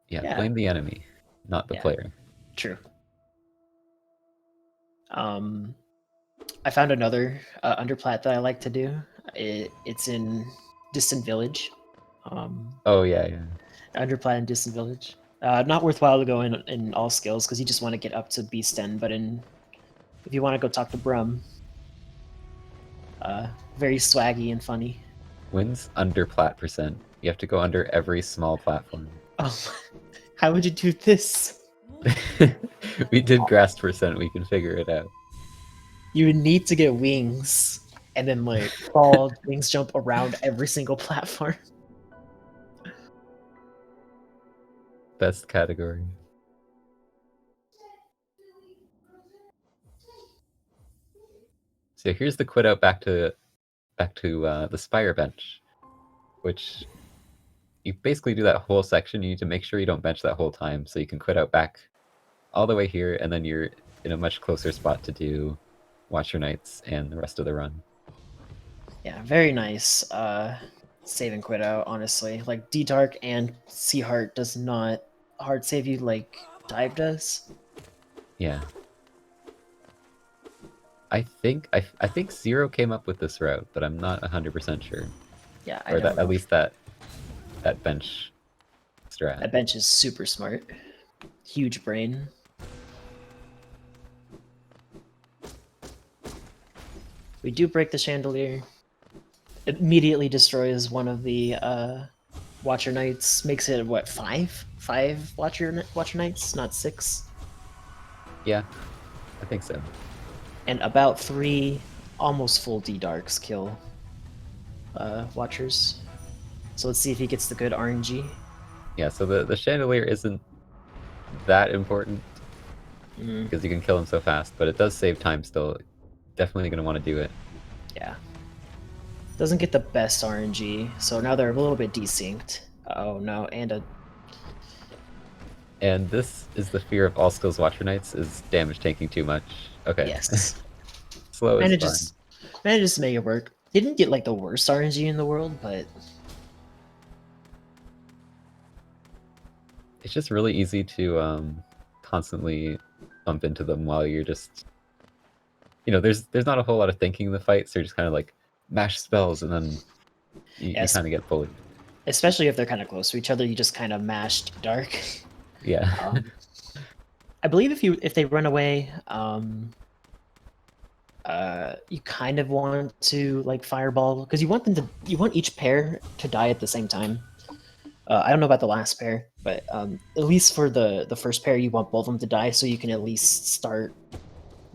[SPEAKER 1] Yeah,
[SPEAKER 2] Yeah.
[SPEAKER 1] blame the enemy, not the
[SPEAKER 2] Yeah.
[SPEAKER 1] player.
[SPEAKER 2] True. I found another underplat that I like to do. It's in Distant Village.
[SPEAKER 1] Oh yeah, yeah.
[SPEAKER 2] Underplat in Distant Village. Not worthwhile to go in all skills because you just want to get up to Beast End, but if you want to go talk to Brum, very swaggy and funny.
[SPEAKER 1] Wins under plat percent. You have to go under every small platform.
[SPEAKER 2] Oh, how would you do this?
[SPEAKER 1] We did grass percent. We can figure it out.
[SPEAKER 2] You would need to get wings and then like fall wings jump around every single platform.
[SPEAKER 1] Best category. So here's the quit out back to the Spire bench, which you basically do that whole section. You need to make sure you don't bench that whole time, so you can quit out back all the way here, and then you're in a much closer spot to do Watcher Knights and the rest of the run.
[SPEAKER 2] Yeah, very nice. Save and quit out, honestly. Like D Dark and Sea Heart does not hard save you like Dive does.
[SPEAKER 1] Yeah. I think Zero came up with this route, but I'm not 100% sure.
[SPEAKER 2] Yeah,
[SPEAKER 1] or that at least that bench strat.
[SPEAKER 2] That bench is super smart. Huge brain. We do break the chandelier. It immediately destroys one of the Watcher Knights. Makes it what, 5? 5 Watcher Knights, not 6.
[SPEAKER 1] Yeah, I think so.
[SPEAKER 2] And about 3 almost full D Darks kill Watchers. So let's see if he gets the good RNG.
[SPEAKER 1] Yeah, so the chandelier isn't that important because you can kill him so fast, but it does save time still. Definitely going to want to do it.
[SPEAKER 2] Yeah. Doesn't get the best RNG, so now they're a little bit desynced. Oh no,
[SPEAKER 1] And this is the fear of all skills Watcher Knights, is damage tanking too much. Okay.
[SPEAKER 2] Yes.
[SPEAKER 1] Slow is fine.
[SPEAKER 2] Manages to make it work. Didn't get like the worst RNG in the world, but
[SPEAKER 1] it's just really easy to constantly bump into them while you're just, there's not a whole lot of thinking in the fight, so you're just kind of like mash spells and then you kind of get bullied.
[SPEAKER 2] Especially if they're kind of close to each other, you just kind of mash Dark.
[SPEAKER 1] Yeah.
[SPEAKER 2] I believe if they run away, you kind of want to like fireball because you want each pair to die at the same time. I don't know about the last pair, but at least for the first pair, you want both of them to die so you can at least start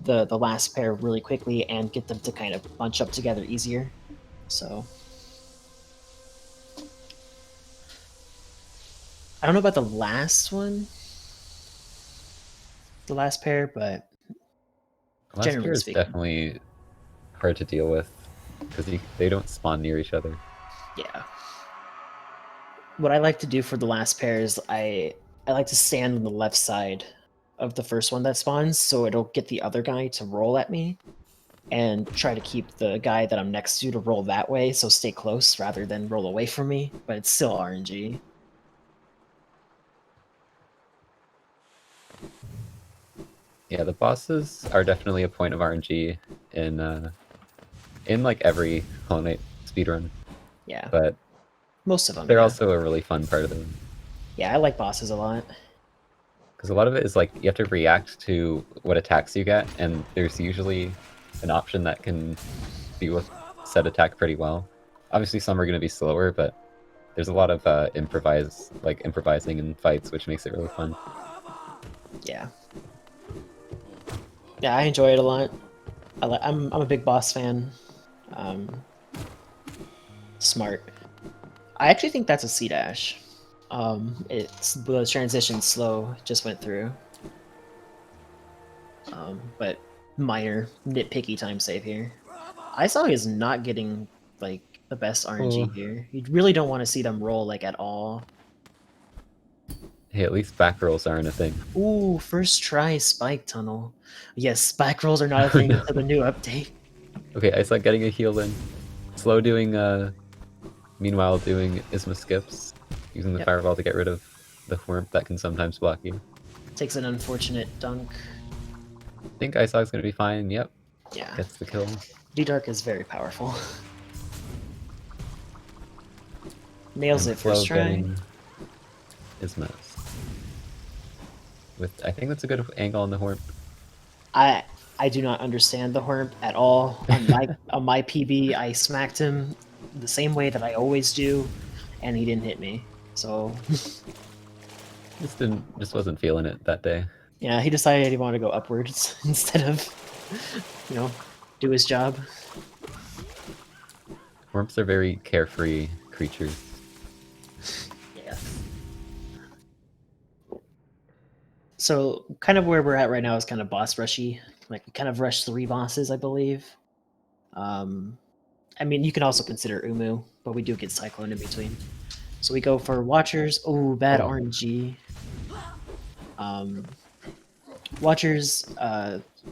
[SPEAKER 2] the last pair really quickly and get them to kind of bunch up together easier. So I don't know about the last one, the last pair, but
[SPEAKER 1] Last
[SPEAKER 2] generally
[SPEAKER 1] pair is
[SPEAKER 2] speaking,
[SPEAKER 1] definitely hard to deal with because they don't spawn near each other.
[SPEAKER 2] Yeah. What I like to do for the last pair is I like to stand on the left side of the first one that spawns, so it'll get the other guy to roll at me, and try to keep the guy that I'm next to roll that way, so stay close rather than roll away from me, but it's still RNG.
[SPEAKER 1] Yeah, the bosses are definitely a point of RNG in like every Hollow Knight speedrun.
[SPEAKER 2] Yeah.
[SPEAKER 1] But
[SPEAKER 2] most of them.
[SPEAKER 1] They're also a really fun part of them.
[SPEAKER 2] Yeah, I like bosses a lot.
[SPEAKER 1] Because a lot of it is like you have to react to what attacks you get, and there's usually an option that can deal with set attack pretty well. Obviously, some are going to be slower, but there's a lot of improvising in fights, which makes it really fun.
[SPEAKER 2] Yeah. Yeah, I enjoy it a lot. I'm a big boss fan. Smart. I actually think that's a C dash. It's the transition slow just went through. But minor nitpicky time save here. Eisog is not getting like the best RNG here. You really don't want to see them roll like at all.
[SPEAKER 1] Hey, at least back rolls aren't a thing.
[SPEAKER 2] Ooh, first try spike tunnel. Yes, back rolls are not a thing until the new update.
[SPEAKER 1] Okay, I saw getting a heal in. Slow doing meanwhile doing Isma skips, using the
[SPEAKER 2] Yep.
[SPEAKER 1] fireball to get rid of the Whorp that can sometimes block you.
[SPEAKER 2] Takes an unfortunate dunk.
[SPEAKER 1] I think Eisog's gonna be fine. Yep,
[SPEAKER 2] Yeah.
[SPEAKER 1] gets the kill.
[SPEAKER 2] D-Dark is very powerful. Nails
[SPEAKER 1] And
[SPEAKER 2] it
[SPEAKER 1] Slow
[SPEAKER 2] first try.
[SPEAKER 1] getting Ismas. I think that's a good angle on the Whorp.
[SPEAKER 2] I do not understand the Whorp at all. On my PB, I smacked him the same way that I always do, and he didn't hit me. So
[SPEAKER 1] Just wasn't feeling it that day.
[SPEAKER 2] yeah, he decided he wanted to go upwards instead of, do his job.
[SPEAKER 1] Whorps are very carefree creatures.
[SPEAKER 2] Yeah. So kind of where we're at right now is kind of boss rushy. Like we kind of rushed 3 bosses, I believe. I mean, you can also consider Umu, but we do get Cyclone in between. So we go for Watchers. Oh, bad
[SPEAKER 1] Oh.
[SPEAKER 2] RNG. Watchers,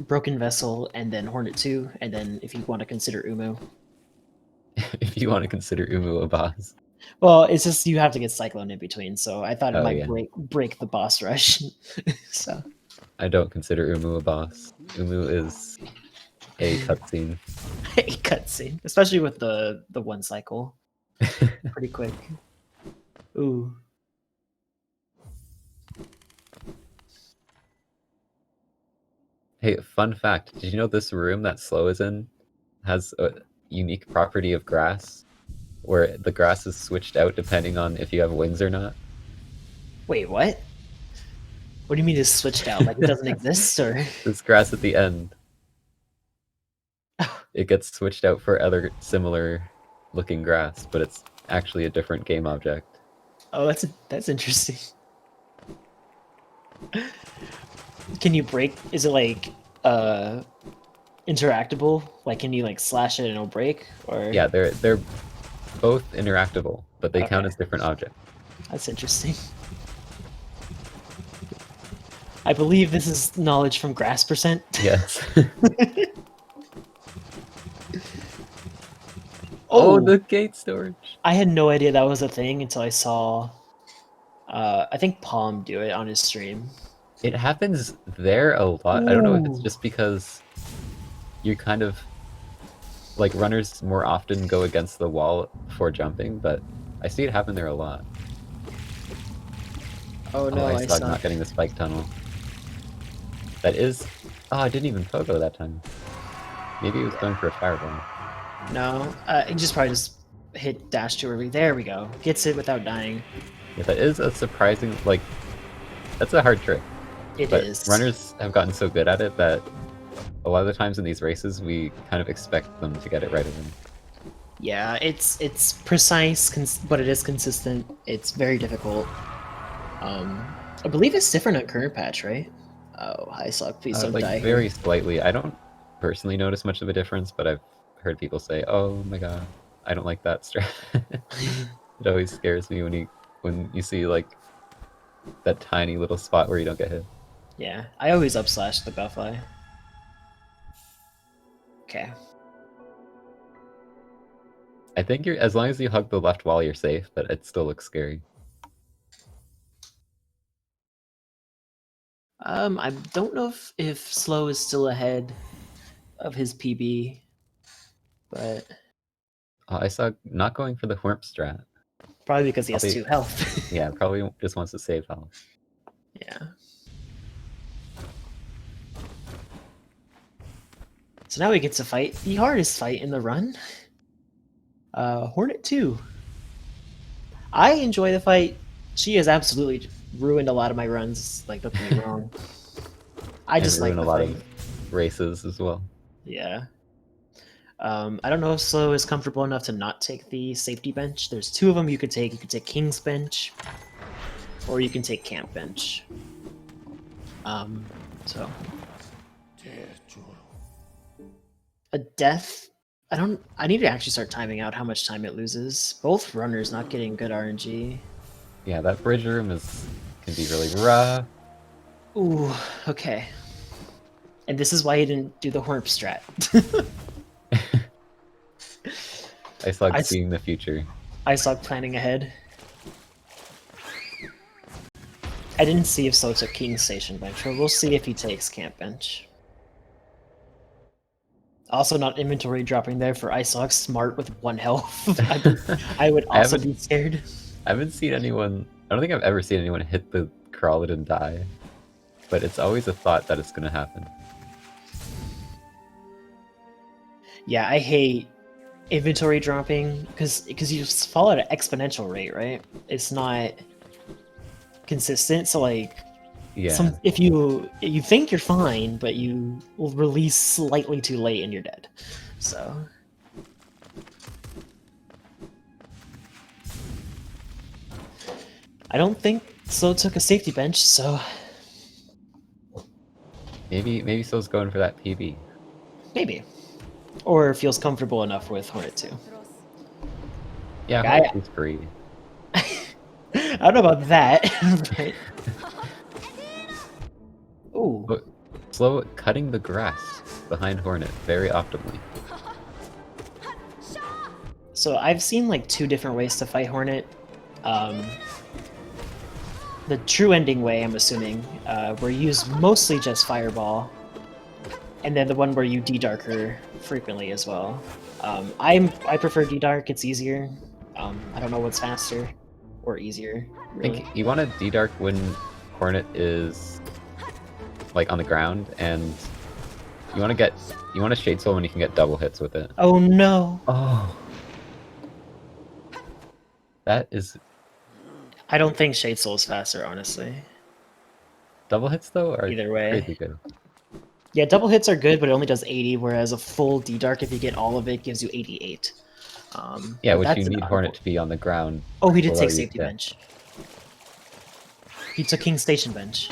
[SPEAKER 2] Broken Vessel, and then Hornet 2, and then if you want to consider Umu.
[SPEAKER 1] If you want to consider Umu a boss.
[SPEAKER 2] Well, it's just you have to get Cyclone in between, so I thought it might
[SPEAKER 1] Yeah.
[SPEAKER 2] break the boss rush. So
[SPEAKER 1] I don't consider Umu a boss. Umu is a cutscene.
[SPEAKER 2] a cutscene, especially with the 1 cycle. Pretty quick. Ooh.
[SPEAKER 1] Hey, fun fact. Did you know this room that Slow is in has a unique property of grass? Where the grass is switched out depending on if you have wings or not?
[SPEAKER 2] Wait, what? What do you mean it's switched out? Like it doesn't exist, or?
[SPEAKER 1] This grass at the end. It gets switched out for other similar looking grass, but it's actually a different game object.
[SPEAKER 2] Oh, that's interesting. Can you break? Is it like interactable? Like, can you like slash it and it'll break? Or
[SPEAKER 1] Yeah, they're both interactable, but they count
[SPEAKER 2] Okay.
[SPEAKER 1] as different objects.
[SPEAKER 2] That's interesting. I believe this is knowledge from Grass Percent.
[SPEAKER 1] Yes.
[SPEAKER 2] Oh,
[SPEAKER 1] the gate storage.
[SPEAKER 2] I had no idea that was a thing until I saw. I think Palm do it on his stream.
[SPEAKER 1] It happens there a lot. I don't know if it's
[SPEAKER 2] Ooh.
[SPEAKER 1] just because you kind of like runners more often go against the wall before jumping, but I see it happen there a lot.
[SPEAKER 2] Oh no, I
[SPEAKER 1] Eisog
[SPEAKER 2] saw.
[SPEAKER 1] not getting the spike tunnel. That is... Oh, I didn't even pogo that time. Maybe he was going for a fireball.
[SPEAKER 2] No, he probably just hit dash too early. There we go. Gets it without dying.
[SPEAKER 1] Yeah, that is a surprising... Like, that's a hard trick.
[SPEAKER 2] It
[SPEAKER 1] But
[SPEAKER 2] is.
[SPEAKER 1] runners have gotten so good at it that a lot of the times in these races, we kind of expect them to get it right away.
[SPEAKER 2] Yeah, it's precise, but it is consistent. It's very difficult. I believe it's different on current patch, right? Oh, Eisog, please don't
[SPEAKER 1] like,
[SPEAKER 2] die.
[SPEAKER 1] very slightly. I don't personally notice much of a difference, but I've heard people say, "Oh my god, I don't like that strat." It always scares me when you see like that tiny little spot where you don't get hit.
[SPEAKER 2] Yeah, I always upslash the Bellfly. Okay.
[SPEAKER 1] I think you're as long as you hug the left wall, you're safe, but it still looks scary.
[SPEAKER 2] I don't know if Slow is still ahead of his PB, but
[SPEAKER 1] I saw not going for the Whorp strat.
[SPEAKER 2] probably because he has
[SPEAKER 1] Probably-
[SPEAKER 2] 2 health.
[SPEAKER 1] Yeah, probably just wants to save health.
[SPEAKER 2] Yeah. So now we get to fight the hardest fight in the run. Hornet 2. I enjoy the fight. She has absolutely ruined a lot of my runs. Like, don't get me wrong. I just like
[SPEAKER 1] ruin
[SPEAKER 2] the
[SPEAKER 1] a lot
[SPEAKER 2] fight.
[SPEAKER 1] of races as well.
[SPEAKER 2] Yeah. I don't know if Slow is comfortable enough to not take the safety bench. There's 2 of them you could take. You could take King's Bench, or you can take Camp Bench. So a death. I need to actually start timing out how much time it loses. Both runners not getting good RNG.
[SPEAKER 1] Yeah, that bridge room can be really rough.
[SPEAKER 2] Ooh, okay. And this is why he didn't do the Whorp strat.
[SPEAKER 1] Eisog seeing the future.
[SPEAKER 2] Eisog planning ahead. I didn't see if Slow took King Station bench, but we'll see if he takes Camp bench. Also not inventory dropping there for Eisog, smart with 1 health. I would also be scared.
[SPEAKER 1] I haven't seen anyone... I don't think I've ever seen anyone hit the crawlet and die. But it's always a thought that it's gonna happen.
[SPEAKER 2] Yeah, I hate inventory dropping because you fall at an exponential rate, right? It's not consistent, so like
[SPEAKER 1] yeah,
[SPEAKER 2] if you think you're fine, but you will release slightly too late and you're dead. So I don't think Slow took a safety bench, so
[SPEAKER 1] maybe Slow's going for that PB.
[SPEAKER 2] maybe, or feels comfortable enough with Hornet 2.
[SPEAKER 1] Yeah, Hornet 2's free.
[SPEAKER 2] I don't know about that. But... Ooh.
[SPEAKER 1] But Slow cutting the grass behind Hornet very optimally.
[SPEAKER 2] So I've seen like 2 different ways to fight Hornet. The true ending way, I'm assuming, where you use mostly just Fireball, and then the one where you D-Darker frequently as well. I prefer D-Dark, it's easier. I don't know what's faster or easier, really.
[SPEAKER 1] I think you want to D-Dark when Hornet is like on the ground, and you want to Shade Soul when you can get double hits with it.
[SPEAKER 2] Oh no!
[SPEAKER 1] Oh, that is...
[SPEAKER 2] I don't think Shade Soul is faster, honestly.
[SPEAKER 1] Double hits though are
[SPEAKER 2] either way
[SPEAKER 1] crazy good.
[SPEAKER 2] Yeah, double hits are good, but it only does 80, whereas a full D-Dark, if you get all of it, gives you 88.
[SPEAKER 1] Yeah, which you need Hornet to be on the ground.
[SPEAKER 2] Oh, he did take safety bench. He took King Station bench.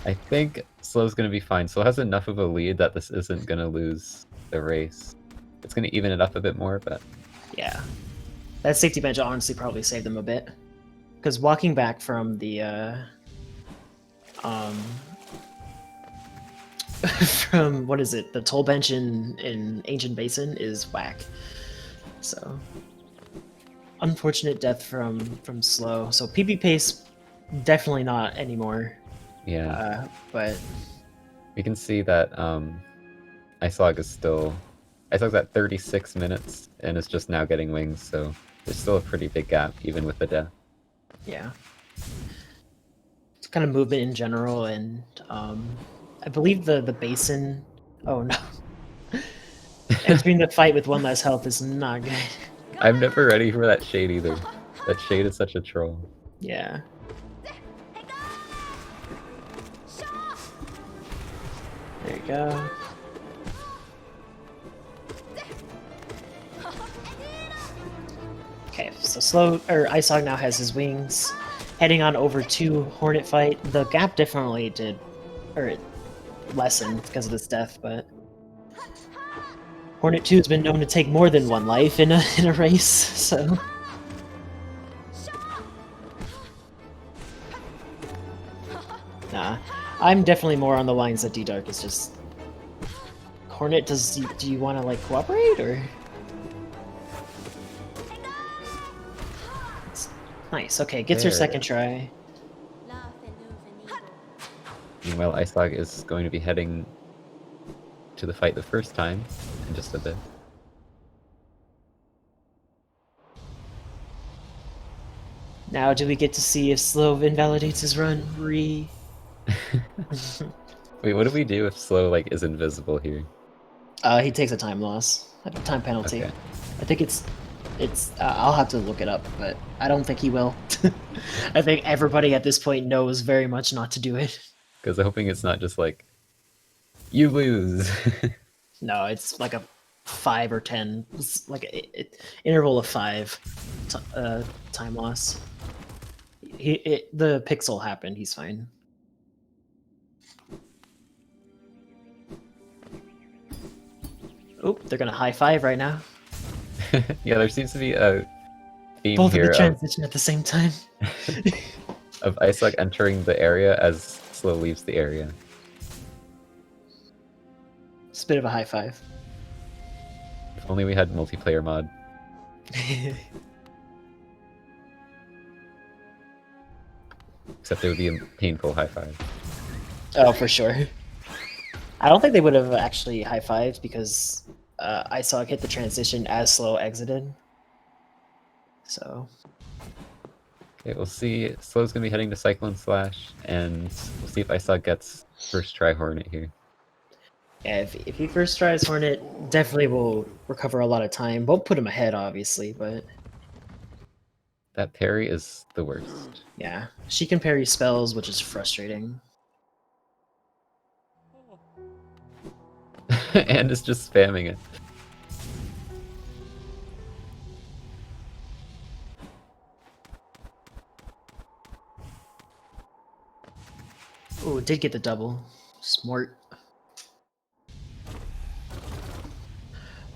[SPEAKER 1] I think Slow's going to be fine. Slow has enough of a lead that this isn't going to lose the race. It's going to even it up a bit more, but...
[SPEAKER 2] Yeah. That safety bench honestly probably saved them a bit. Because walking back from the... from, what is it, the toll bench in Ancient Basin is whack. So... Unfortunate death from Slow. So PB pace, definitely not anymore.
[SPEAKER 1] Yeah.
[SPEAKER 2] But...
[SPEAKER 1] We can see that Eisog is still... Eisog's at 36 minutes, and is just now getting wings, so there's still a pretty big gap, even with the death.
[SPEAKER 2] Yeah. It's kind of movement in general, and I believe the basin... Oh no. Entering the fight with 1 less health is not good.
[SPEAKER 1] I'm never ready for that Shade either. That Shade is such a troll.
[SPEAKER 2] Yeah. There you go. Okay, so Eisog now has his wings. Heading on over to Hornet fight. The gap definitely did, or it lessened because of this death, but Hornet 2 has been known to take more than 1 life in a race, so... Nah, I'm definitely more on the lines that D-Dark is just... Hornet, do you want to, like, cooperate, or...? Nice, okay, gets her second try.
[SPEAKER 1] Meanwhile, Eisog is going to be heading to the fight the first time in just a bit.
[SPEAKER 2] Now do we get to see if Slow invalidates his run?
[SPEAKER 1] Wait, what do we do if Slow is invisible here?
[SPEAKER 2] He takes a time loss, a time penalty.
[SPEAKER 1] Okay.
[SPEAKER 2] I think it's I'll have to look it up, but I don't think he will. I think everybody at this point knows very much not to do it.
[SPEAKER 1] Because I'm hoping it's not just you lose.
[SPEAKER 2] No, it's like a 5 or 10. It's like an interval of 5 time loss. The pixel happened. He's fine. Oh, they're gonna high five right now.
[SPEAKER 1] Yeah, there seems to be a theme
[SPEAKER 2] Both
[SPEAKER 1] here
[SPEAKER 2] of the transition at the same time.
[SPEAKER 1] of Eisog entering the area as Slow leaves the area.
[SPEAKER 2] It's a bit of a high five.
[SPEAKER 1] Only we had multiplayer mod. Except it would be a painful high five.
[SPEAKER 2] Oh, for sure. I don't think they would have actually high-fived because Eisog hit the transition as Slow exited. So...
[SPEAKER 1] Okay, we'll see. Slow's gonna be heading to Cyclone Slash, and we'll see if Eisog gets first try Hornet here.
[SPEAKER 2] Yeah, if he first tries Hornet, definitely will recover a lot of time. Won't put him ahead, obviously, but...
[SPEAKER 1] That parry is the worst.
[SPEAKER 2] Yeah, she can parry spells, which is frustrating.
[SPEAKER 1] And is just spamming it.
[SPEAKER 2] Oh, did get the double. Smart.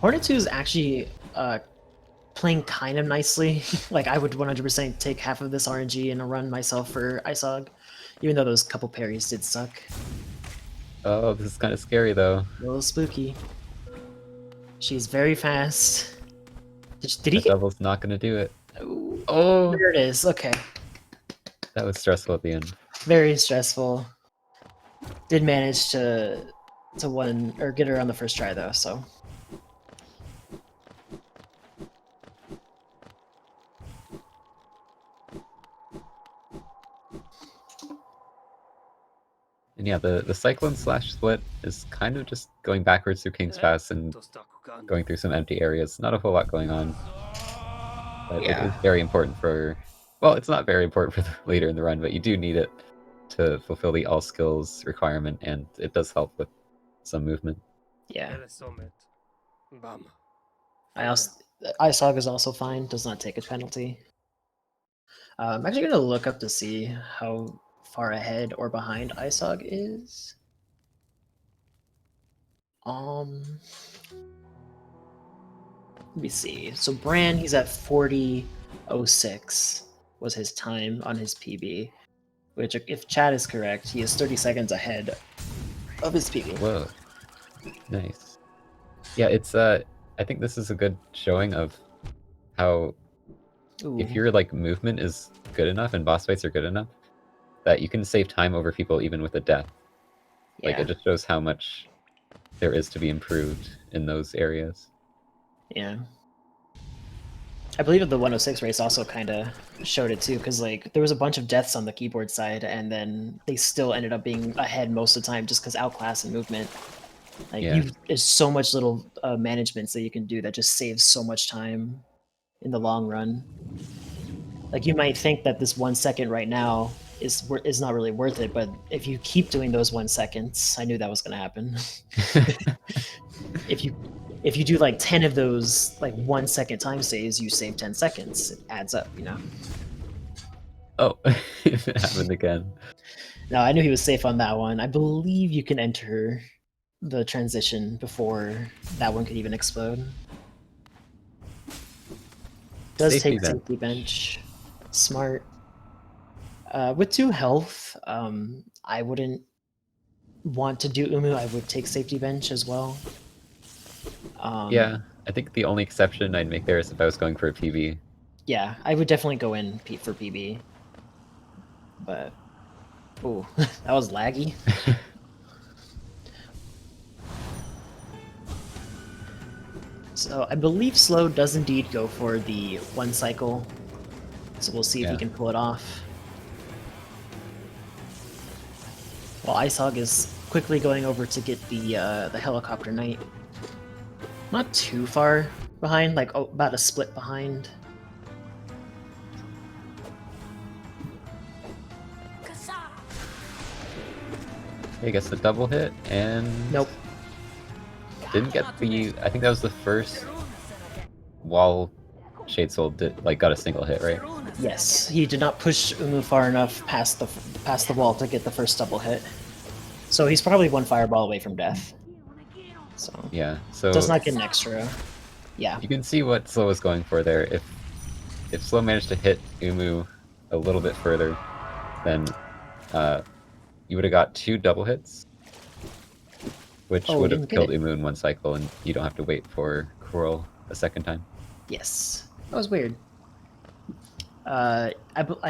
[SPEAKER 2] Hornet 2 is actually playing kind of nicely. Like, I would 100% take half of this RNG and a run myself for Eisog, even though those couple parries did suck.
[SPEAKER 1] Oh, this is kind of scary though.
[SPEAKER 2] A little spooky. She's very fast. Did he
[SPEAKER 1] The
[SPEAKER 2] get...
[SPEAKER 1] double's not gonna do it.
[SPEAKER 2] Oh, there it is. Okay.
[SPEAKER 1] That was stressful at the end.
[SPEAKER 2] Very stressful. Did manage to win or get her on the first try though, so.
[SPEAKER 1] And yeah, the Cyclone Slash split is kind of just going backwards through King's Pass and going through some empty areas. Not a whole lot going on. But
[SPEAKER 2] Yeah.
[SPEAKER 1] it is very important for... Well, it's not very important for the later in the run, but you do need it to fulfill the all skills requirement, and it does help with some movement.
[SPEAKER 2] Yeah. Eisog is also fine, does not take a penalty. I'm actually gonna look up to see how far ahead or behind Eisog is. Let me see. So Bran, he's at 40:06 was his time on his PB, which, if Chad is correct, he is 30 seconds ahead of his PB.
[SPEAKER 1] Whoa. Nice. Yeah, it's I think this is a good showing of how if your like movement is good enough and boss fights are good enough, that you can save time over people even with a death. Like, it just shows how much there is to be improved in those areas.
[SPEAKER 2] Yeah. I believe that the 106 race also kind of showed it too, because like there was a bunch of deaths on the keyboard side, and then they still ended up being ahead most of the time just because outclass and movement. Like, there's so much little managements that you can do that just saves so much time in the long run. Like, you might think that this 1 second right now is not really worth it, but if you keep doing those 1 seconds, I knew that was going to happen. If you do like 10 of those like 1 second time saves, you save 10 seconds. It adds up, you know.
[SPEAKER 1] Oh, it happened again.
[SPEAKER 2] No, I knew he was safe on that one. I believe you can enter the transition before that one could even explode. Does take safety bench. Smart. With 2 health, I wouldn't want to do Umu. I would take safety bench as well.
[SPEAKER 1] Yeah, I think the only exception I'd make there is if I was going for a PB.
[SPEAKER 2] Yeah, I would definitely go in for PB. But, ooh, that was laggy. So I believe Slow does indeed go for the 1 cycle. So we'll see if he can pull it off. While Eisog is quickly going over to get the helicopter knight. Not too far behind, like about a split behind.
[SPEAKER 1] He gets the double hit and
[SPEAKER 2] nope.
[SPEAKER 1] Didn't get the... I think that was the first wall Shade Soul got a single hit, right?
[SPEAKER 2] Yes, he did not push Umu far enough past the wall to get the first double hit. So he's probably 1 fireball away from death. So
[SPEAKER 1] yeah, so
[SPEAKER 2] does not get an extra. Yeah,
[SPEAKER 1] you can see what Slow was going for there. If Slow managed to hit Umu a little bit further, then you would have got 2 double hits, which would have killed Umu in 1 cycle, and you don't have to wait for Coral a second time.
[SPEAKER 2] Yes, that was weird. I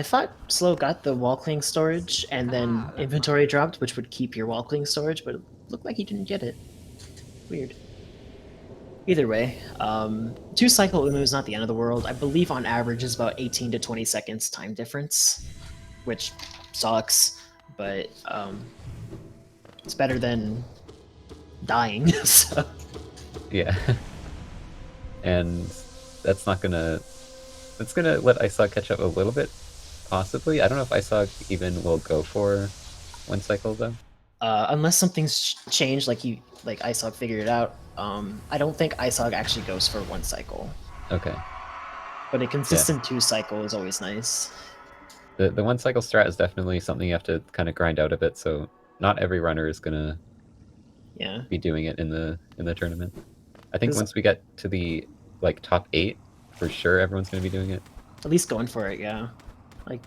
[SPEAKER 2] thought Slow got the wall cling storage and then inventory dropped, which would keep your wall cling storage, but it looked like he didn't get it. Weird. Either way, 2-cycle Umu is not the end of the world. I believe on average is about 18 to 20 seconds time difference, which sucks, but it's better than dying. So.
[SPEAKER 1] Yeah. And that's not gonna... It's gonna let Eisog catch up a little bit, possibly. I don't know if Eisog even will go for 1 cycle, though.
[SPEAKER 2] Unless something's changed, like Eisog figured it out. I don't think Eisog actually goes for 1 cycle.
[SPEAKER 1] Okay.
[SPEAKER 2] But a consistent 2 cycle is always nice.
[SPEAKER 1] The 1 cycle strat is definitely something you have to kind of grind out a bit, so not every runner is gonna be doing it in the tournament. I think once we get to the like top 8, for sure everyone's gonna be doing it.
[SPEAKER 2] At least going for it, yeah. Like,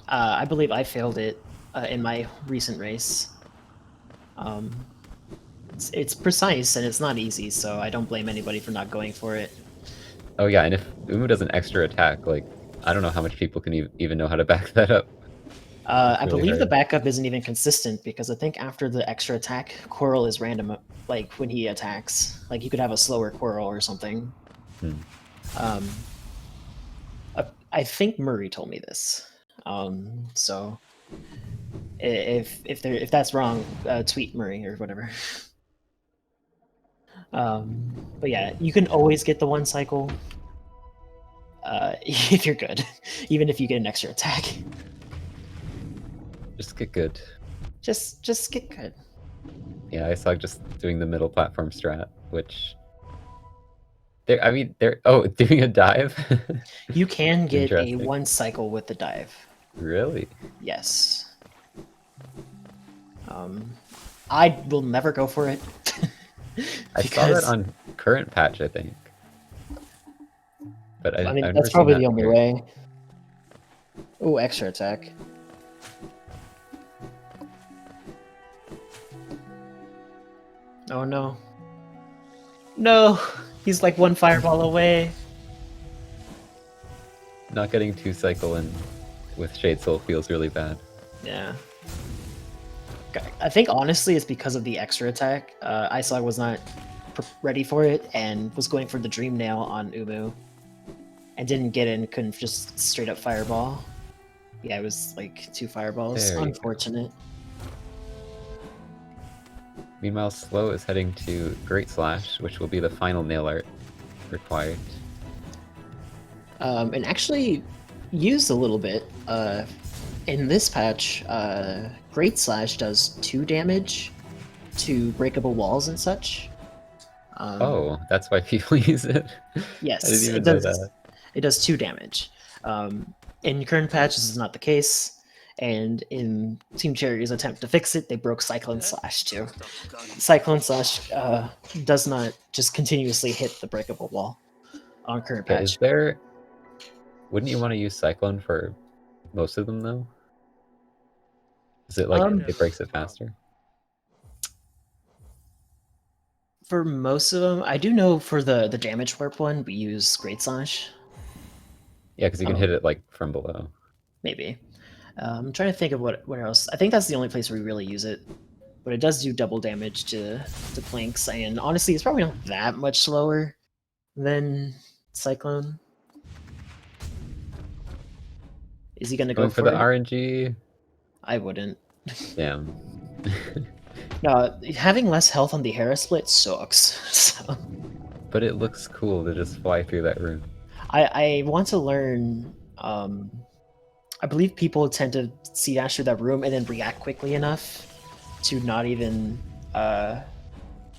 [SPEAKER 2] I believe I failed it in my recent race. It's precise and it's not easy, so I don't blame anybody for not going for it.
[SPEAKER 1] Oh yeah, and if Umu does an extra attack, like, I don't know how much people can even know how to back that up.
[SPEAKER 2] I believe the backup isn't even consistent, because I think after the extra attack, Coral is random, like, when he attacks. Like, you could have a slower Coral or something. I think Murray told me this. So if that's wrong, tweet Murray or whatever. But yeah, you can always get the 1 cycle if you're good, even if you get an extra attack.
[SPEAKER 1] Just get good.
[SPEAKER 2] Just get good.
[SPEAKER 1] Yeah, I saw just doing the middle platform strat, which they're doing a dive.
[SPEAKER 2] You can get a 1 cycle with the dive.
[SPEAKER 1] Really?
[SPEAKER 2] Yes. I will never go for it.
[SPEAKER 1] I saw that on current patch, I think. But
[SPEAKER 2] I mean, that's probably the only way. Oh, extra attack. Oh no. No! He's like 1 fireball away.
[SPEAKER 1] Not getting 2 cycle in with Shade Soul feels really bad.
[SPEAKER 2] Yeah. I think honestly it's because of the extra attack. Eisog was not ready for it and was going for the Dream Nail on Umu. And didn't get in, couldn't just straight up fireball. Yeah, it was like 2 fireballs. Unfortunate.
[SPEAKER 1] Meanwhile, Slow is heading to Great Slash, which will be the final nail art required.
[SPEAKER 2] And actually used a little bit. In this patch, Great Slash does 2 damage to breakable walls and such.
[SPEAKER 1] Oh, that's why people use it?
[SPEAKER 2] Yes,
[SPEAKER 1] I didn't even know that.
[SPEAKER 2] It does 2 damage. In current patch, this is not the case. And in Team Cherry's attempt to fix it, they broke Cyclone Slash too. Cyclone Slash does not just continuously hit the breakable wall on current patch.
[SPEAKER 1] Wouldn't you want to use Cyclone for most of them though? Is it like it breaks it faster?
[SPEAKER 2] For most of them, I do know for the damage warp one, we use Great Slash.
[SPEAKER 1] Yeah, because you can hit it like from below.
[SPEAKER 2] Maybe. I'm trying to think of what else. I think that's the only place where we really use it. But it does do double damage to planks, and honestly, it's probably not that much slower than Cyclone. Is he going to go
[SPEAKER 1] for the RNG?
[SPEAKER 2] I wouldn't.
[SPEAKER 1] Damn.
[SPEAKER 2] No, having less health on the Hera split sucks. So.
[SPEAKER 1] But it looks cool to just fly through that room.
[SPEAKER 2] I want to learn. I believe people tend to see dash through that room and then react quickly enough to not even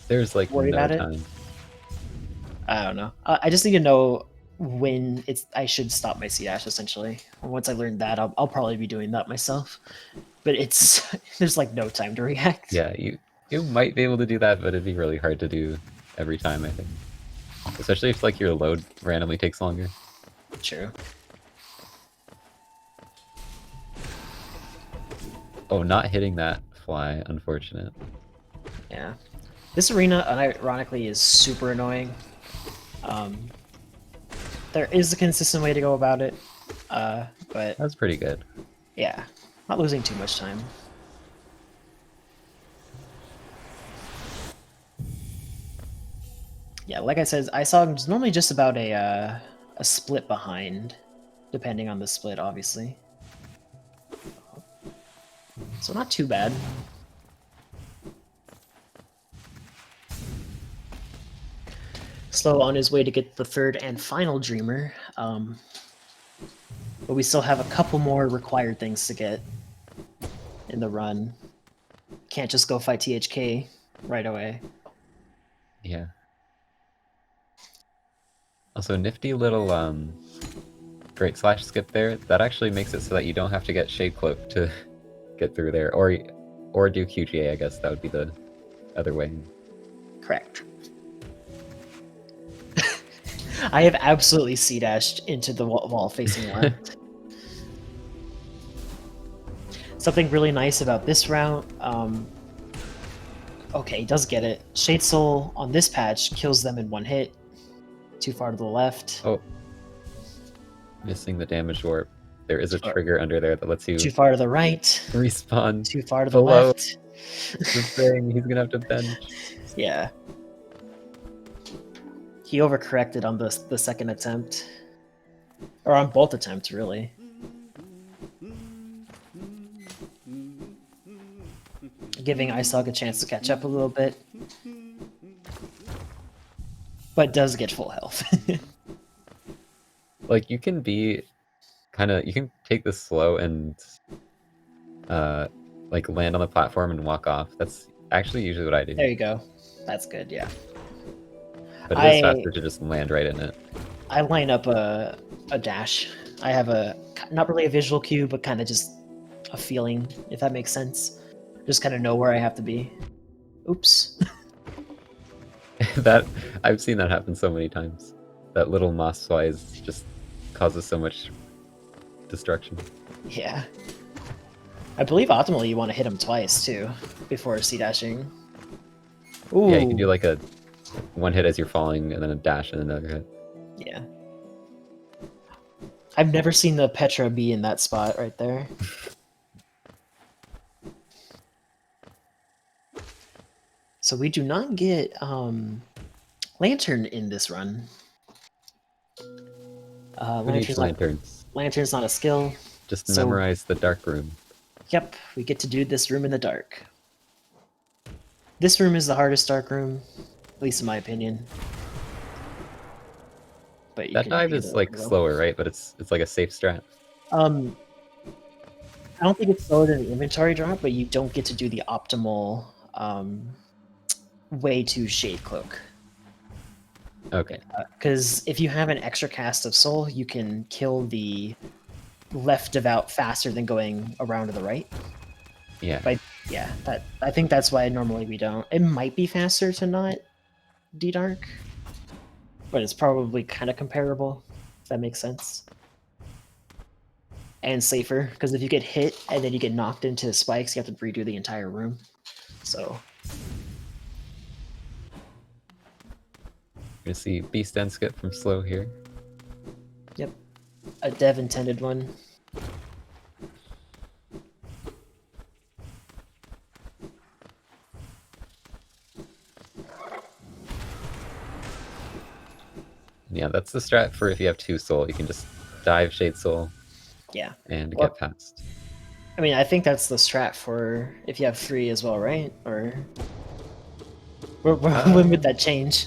[SPEAKER 1] there's like
[SPEAKER 2] worry about
[SPEAKER 1] time.
[SPEAKER 2] It. I don't know. I just need to know when I should stop my C dash essentially. Once I learn that, I'll probably be doing that myself. But there's like no time to react.
[SPEAKER 1] Yeah, you might be able to do that, but it'd be really hard to do every time, I think. Especially if like your load randomly takes longer.
[SPEAKER 2] True.
[SPEAKER 1] Oh, not hitting that fly, unfortunate.
[SPEAKER 2] Yeah. This arena, unironically, is super annoying. There is a consistent way to go about it, but
[SPEAKER 1] That's pretty good.
[SPEAKER 2] yeah, not losing too much time. Yeah, like I said, Eisog is normally just about a split behind, depending on the split, obviously. So not too bad. Slow on his way to get the third and final Dreamer, but we still have a couple more required things to get in the run. Can't just go fight THK right away.
[SPEAKER 1] Yeah. Also, nifty little great slash skip there. That actually makes it so that you don't have to get Shade Cloak to get through there, or do QGA. I guess that would be the other way.
[SPEAKER 2] Correct. I have absolutely C-dashed into the wall facing left. Something really nice about this route, okay, he does get it. Shade Soul on this patch kills them in one hit. Too far to the left.
[SPEAKER 1] Oh. Missing the damage warp. There is a trigger under there that lets you
[SPEAKER 2] too far to the right.
[SPEAKER 1] respawn.
[SPEAKER 2] Too far to the
[SPEAKER 1] below.
[SPEAKER 2] left.
[SPEAKER 1] The thing, he's gonna have to bench.
[SPEAKER 2] Yeah. He overcorrected on the second attempt. Or on both attempts, really. Giving Eisog a chance to catch up a little bit. But does get full health.
[SPEAKER 1] Like, you can be you can take this slow and like land on the platform and walk off. That's actually usually what I do.
[SPEAKER 2] There you go. That's good, yeah.
[SPEAKER 1] But it is faster to just land right in it.
[SPEAKER 2] I line up a dash. I have not really a visual cue, but kind of just a feeling, if that makes sense. Just kind of know where I have to be. Oops.
[SPEAKER 1] That I've seen that happen so many times. That little moss flies just causes so much destruction.
[SPEAKER 2] Yeah. I believe optimally you want to hit him twice too before C-dashing. Ooh.
[SPEAKER 1] Yeah, you can do like a one hit as you're falling and then a dash and another hit.
[SPEAKER 2] Yeah. I've never seen the Petra be in that spot right there. So we do not get Lantern in this run. Lantern's not a skill.
[SPEAKER 1] Just memorize the dark room.
[SPEAKER 2] Yep, we get to do this room in the dark. This room is the hardest dark room, at least in my opinion. But
[SPEAKER 1] that dive is like slower, right? But it's like a safe strat.
[SPEAKER 2] I don't think it's slower than the inventory drop, but you don't get to do the optimal way to Shade Cloak.
[SPEAKER 1] Okay.
[SPEAKER 2] Because if you have an extra cast of Soul, you can kill the left devout faster than going around to the right.
[SPEAKER 1] Yeah.
[SPEAKER 2] But yeah, I think that's why normally we don't. It might be faster to not D-Dark, but it's probably kind of comparable, if that makes sense. And safer, because if you get hit and then you get knocked into spikes, you have to redo the entire room. So
[SPEAKER 1] You're gonna see Beast End skip from slow here.
[SPEAKER 2] Yep. A dev intended one.
[SPEAKER 1] Yeah, that's the strat for if you have 2 soul. You can just dive Shade Soul.
[SPEAKER 2] Yeah.
[SPEAKER 1] And get past.
[SPEAKER 2] I mean, I think that's the strat for if you have 3 as well, right? Or when would that change?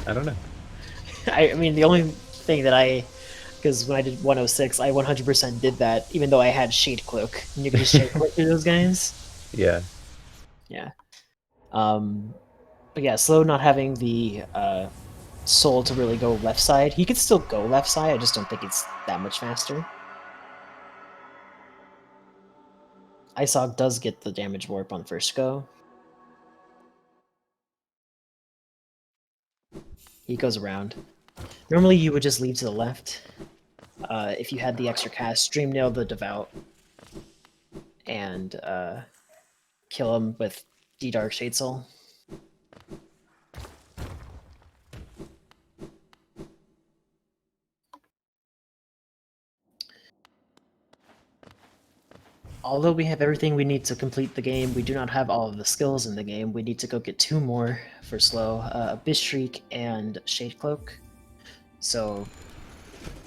[SPEAKER 1] I don't know.
[SPEAKER 2] I mean, the only thing that because when I did 106, I 100% did that, even though I had Shade Cloak. And you can just Shade Cloak through those guys.
[SPEAKER 1] Yeah.
[SPEAKER 2] Yeah. But yeah, Slow not having the soul to really go left side. He could still go left side, I just don't think it's that much faster. Eisog does get the damage warp on first go. He goes around. Normally you would just leave to the left. If you had the extra cast, Stream Nail the Devout. And kill him with D-Dark Shade Soul. although we have everything we need to complete the game, we do not have all of the skills in the game. We need to go get 2 more for slow, Abyss Shriek and Shade Cloak. So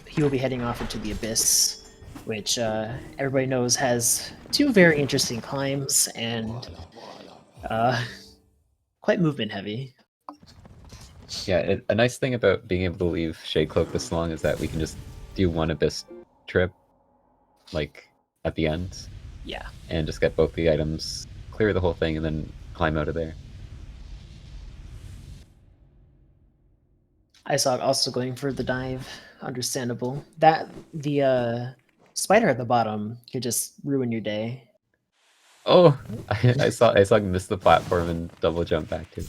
[SPEAKER 2] he will be heading off into the Abyss, which everybody knows has 2 very interesting climbs and quite movement heavy.
[SPEAKER 1] Yeah, a nice thing about being able to leave Shade Cloak this long is that we can just do one Abyss trip, like, at the end.
[SPEAKER 2] Yeah.
[SPEAKER 1] And just get both the items, clear the whole thing, and then climb out of there.
[SPEAKER 2] Eisog also going for the dive. Understandable. That the spider at the bottom could just ruin your day.
[SPEAKER 1] Oh, I saw him miss the platform and double jump back too.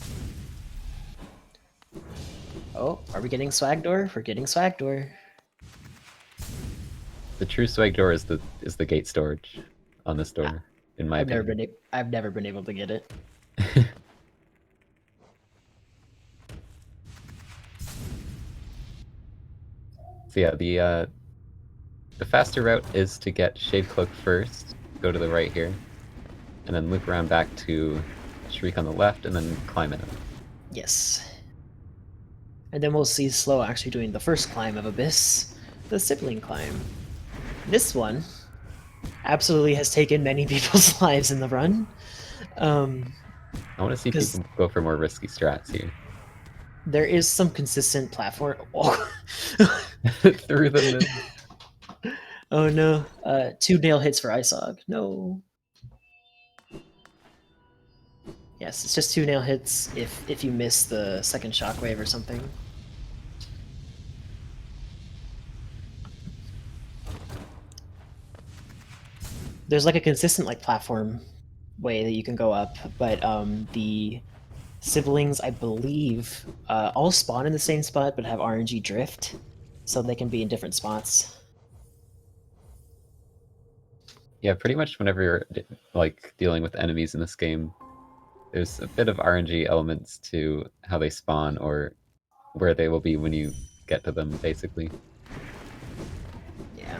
[SPEAKER 2] Oh, are we getting swag door? We're getting swag door.
[SPEAKER 1] The true swag door is the gate storage on this door, in my opinion.
[SPEAKER 2] I've never been able to get it.
[SPEAKER 1] So yeah, the faster route is to get Shade Cloak first, go to the right here, and then loop around back to Shriek on the left, and then climb it.
[SPEAKER 2] Yes. And then we'll see Slow actually doing the first climb of Abyss, the sibling climb. This one absolutely has taken many people's lives in the run.
[SPEAKER 1] I want to see people go for more risky strats here.
[SPEAKER 2] There is some consistent platform. Oh.
[SPEAKER 1] Through the middle.
[SPEAKER 2] Oh no. 2 nail hits for Eisog. No. Yes, it's just 2 nail hits if you miss the second shockwave or something. There's like a consistent like platform way that you can go up, but the siblings, I believe, all spawn in the same spot but have RNG drift, so they can be in different spots.
[SPEAKER 1] Yeah, pretty much whenever you're like dealing with enemies in this game, there's a bit of RNG elements to how they spawn or where they will be when you get to them, basically.
[SPEAKER 2] Yeah.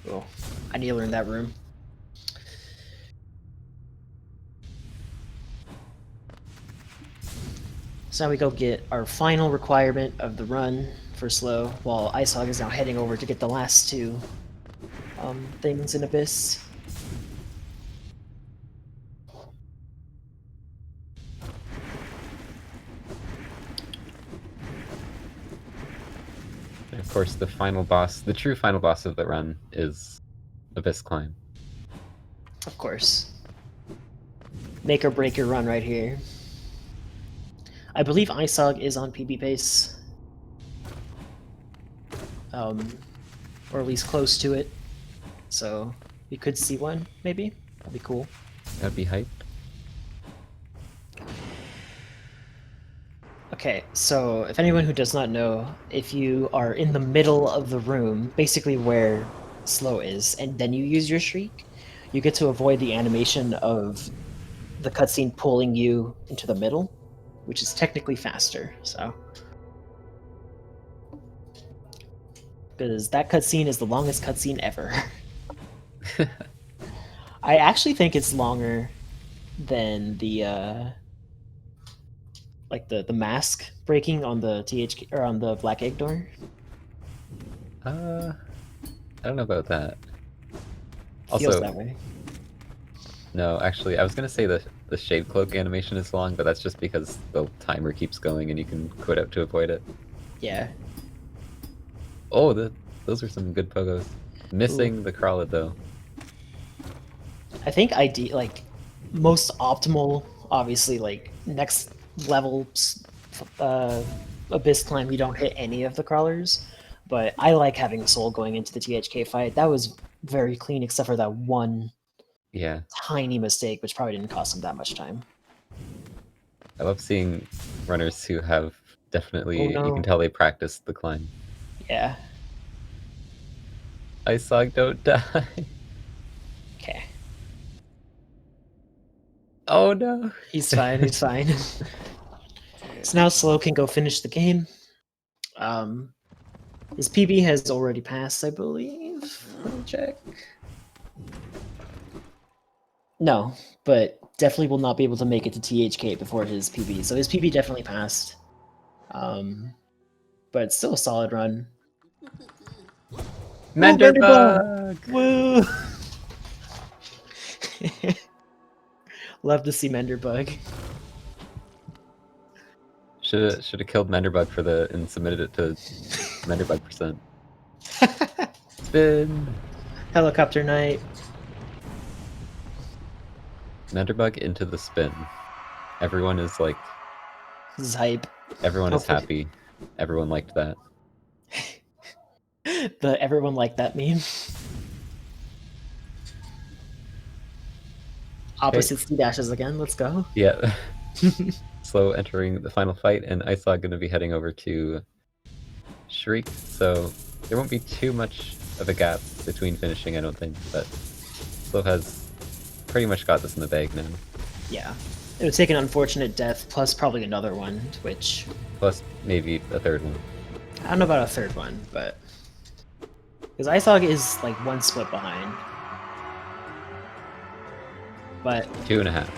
[SPEAKER 2] Oh, I need to learn that room. So now we go get our final requirement of the run for slow, while Eisog is now heading over to get the last 2 things in Abyss.
[SPEAKER 1] And of course, the final boss, the true final boss of the run, is Abyss Climb.
[SPEAKER 2] Of course. Make or break your run right here. I believe Eisog is on PB pace. Or at least close to it. So we could see one, maybe. That'd be cool.
[SPEAKER 1] That'd be hype.
[SPEAKER 2] Okay, so if anyone who does not know, if you are in the middle of the room, basically where Slow is, and then you use your Shriek, you get to avoid the animation of the cutscene pulling you into the middle, which is technically faster, so. Because that cutscene is the longest cutscene ever. I actually think it's longer than the like the mask breaking on the THK or on the Black Egg door.
[SPEAKER 1] I don't know about that.
[SPEAKER 2] Feels
[SPEAKER 1] Also,
[SPEAKER 2] that way.
[SPEAKER 1] No, actually, I was gonna say the Shade Cloak animation is long, but that's just because the timer keeps going and you can quit out to avoid it.
[SPEAKER 2] Yeah.
[SPEAKER 1] Oh, those are some good pogos. Missing the Crawlid though.
[SPEAKER 2] I think like most optimal, obviously, like next level Abyss climb, you don't hit any of the crawlers. But I like having Soul going into the THK fight. That was very clean, except for that one tiny mistake, which probably didn't cost him that much time.
[SPEAKER 1] I love seeing runners who have definitely,
[SPEAKER 2] Oh, no.
[SPEAKER 1] you can tell they practiced the climb.
[SPEAKER 2] Yeah.
[SPEAKER 1] Eisog, don't die.
[SPEAKER 2] Okay.
[SPEAKER 1] Oh no.
[SPEAKER 2] He's fine, he's fine. So now Slow can go finish the game. His PB has already passed, I believe.
[SPEAKER 1] check.
[SPEAKER 2] No, but definitely will not be able to make it to THK before his PB. So his PB definitely passed. But it's still a solid run.
[SPEAKER 1] Menderbug!
[SPEAKER 2] Woo! Love to see Menderbug.
[SPEAKER 1] Should have killed Menderbug for the and submitted it to Menderbug %. Spin.
[SPEAKER 2] Helicopter Knight.
[SPEAKER 1] Menderbug into the spin. Everyone is like.
[SPEAKER 2] This is hype.
[SPEAKER 1] Everyone is
[SPEAKER 2] Hopefully-
[SPEAKER 1] happy. Everyone liked that.
[SPEAKER 2] The everyone liked that meme. Opposite C dashes again. Let's go.
[SPEAKER 1] Yeah. Slow entering the final fight, and Eisog going to be heading over to Shriek, so there won't be too much of a gap between finishing, I don't think, but Slow has pretty much got this in the bag now.
[SPEAKER 2] Yeah. It would take an unfortunate death plus probably another one, which
[SPEAKER 1] Plus maybe a third one.
[SPEAKER 2] I don't know about a third one, but because Eisog is like one split behind. But
[SPEAKER 1] 2.5.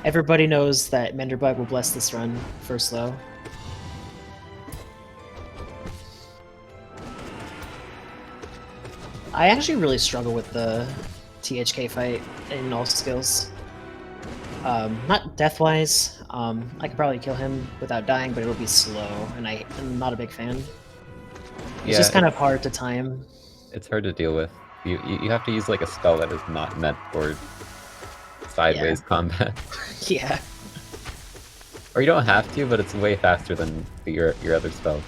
[SPEAKER 2] everybody knows that Menderbug will bless this run for Slow. I actually really struggle with the THK fight in all skills. Not death-wise. I could probably kill him without dying, but it will be slow, and I'm not a big fan. It's just kind of hard to time.
[SPEAKER 1] It's hard to deal with. You have to use like a spell that is not meant for sideways combat.
[SPEAKER 2] Yeah.
[SPEAKER 1] Or you don't have to, but it's way faster than your other spells.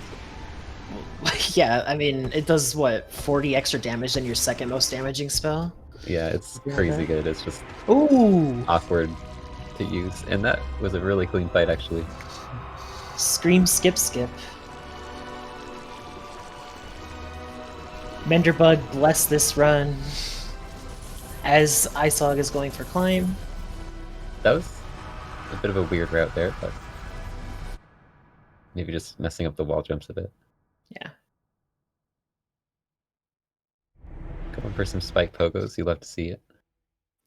[SPEAKER 2] Yeah, I mean, it does, what, 40 extra damage than your second most damaging spell?
[SPEAKER 1] Yeah, it's crazy good. It's just
[SPEAKER 2] Ooh!
[SPEAKER 1] awkward to use. And that was a really clean fight, actually.
[SPEAKER 2] Scream, skip, skip. Menderbug, bless this run. As Eisog is going for climb.
[SPEAKER 1] That was a bit of a weird route there, but maybe just messing up the wall jumps a bit.
[SPEAKER 2] Yeah.
[SPEAKER 1] Going for some spike pogos, you love to see it.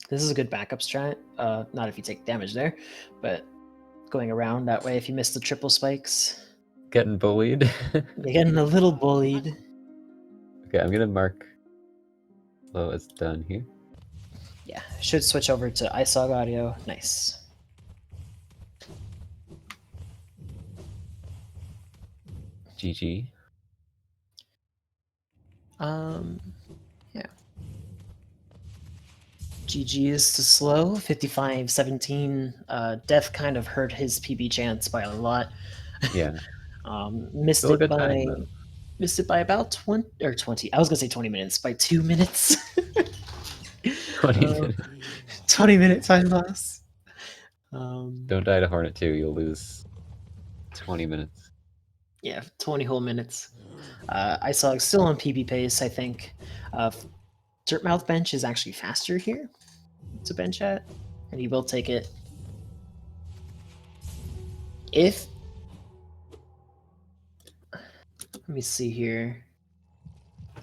[SPEAKER 2] This is a good backup strat. Not if you take damage there, but going around that way if you miss the triple spikes.
[SPEAKER 1] Getting bullied.
[SPEAKER 2] You're getting a little bullied.
[SPEAKER 1] Okay, I'm gonna mark Slow as done here.
[SPEAKER 2] Yeah, should switch over to Eisog audio. Nice.
[SPEAKER 1] GG.
[SPEAKER 2] Yeah. GG's to Slow, 55-17. Death kind of hurt his PB chance by a lot.
[SPEAKER 1] Yeah.
[SPEAKER 2] Missed
[SPEAKER 1] Still a
[SPEAKER 2] it
[SPEAKER 1] good
[SPEAKER 2] by
[SPEAKER 1] time, though.
[SPEAKER 2] missed it by about 20. I was gonna say 20 minutes, by 2 minutes.
[SPEAKER 1] 20 minutes.
[SPEAKER 2] 20-minute time loss.
[SPEAKER 1] Don't die to Hornet 2, you'll lose 20 minutes.
[SPEAKER 2] Yeah, 20 whole minutes. Eisog still on PB pace, I think. Dirtmouth bench is actually faster here to bench at, and he will take it. If... Let me see here.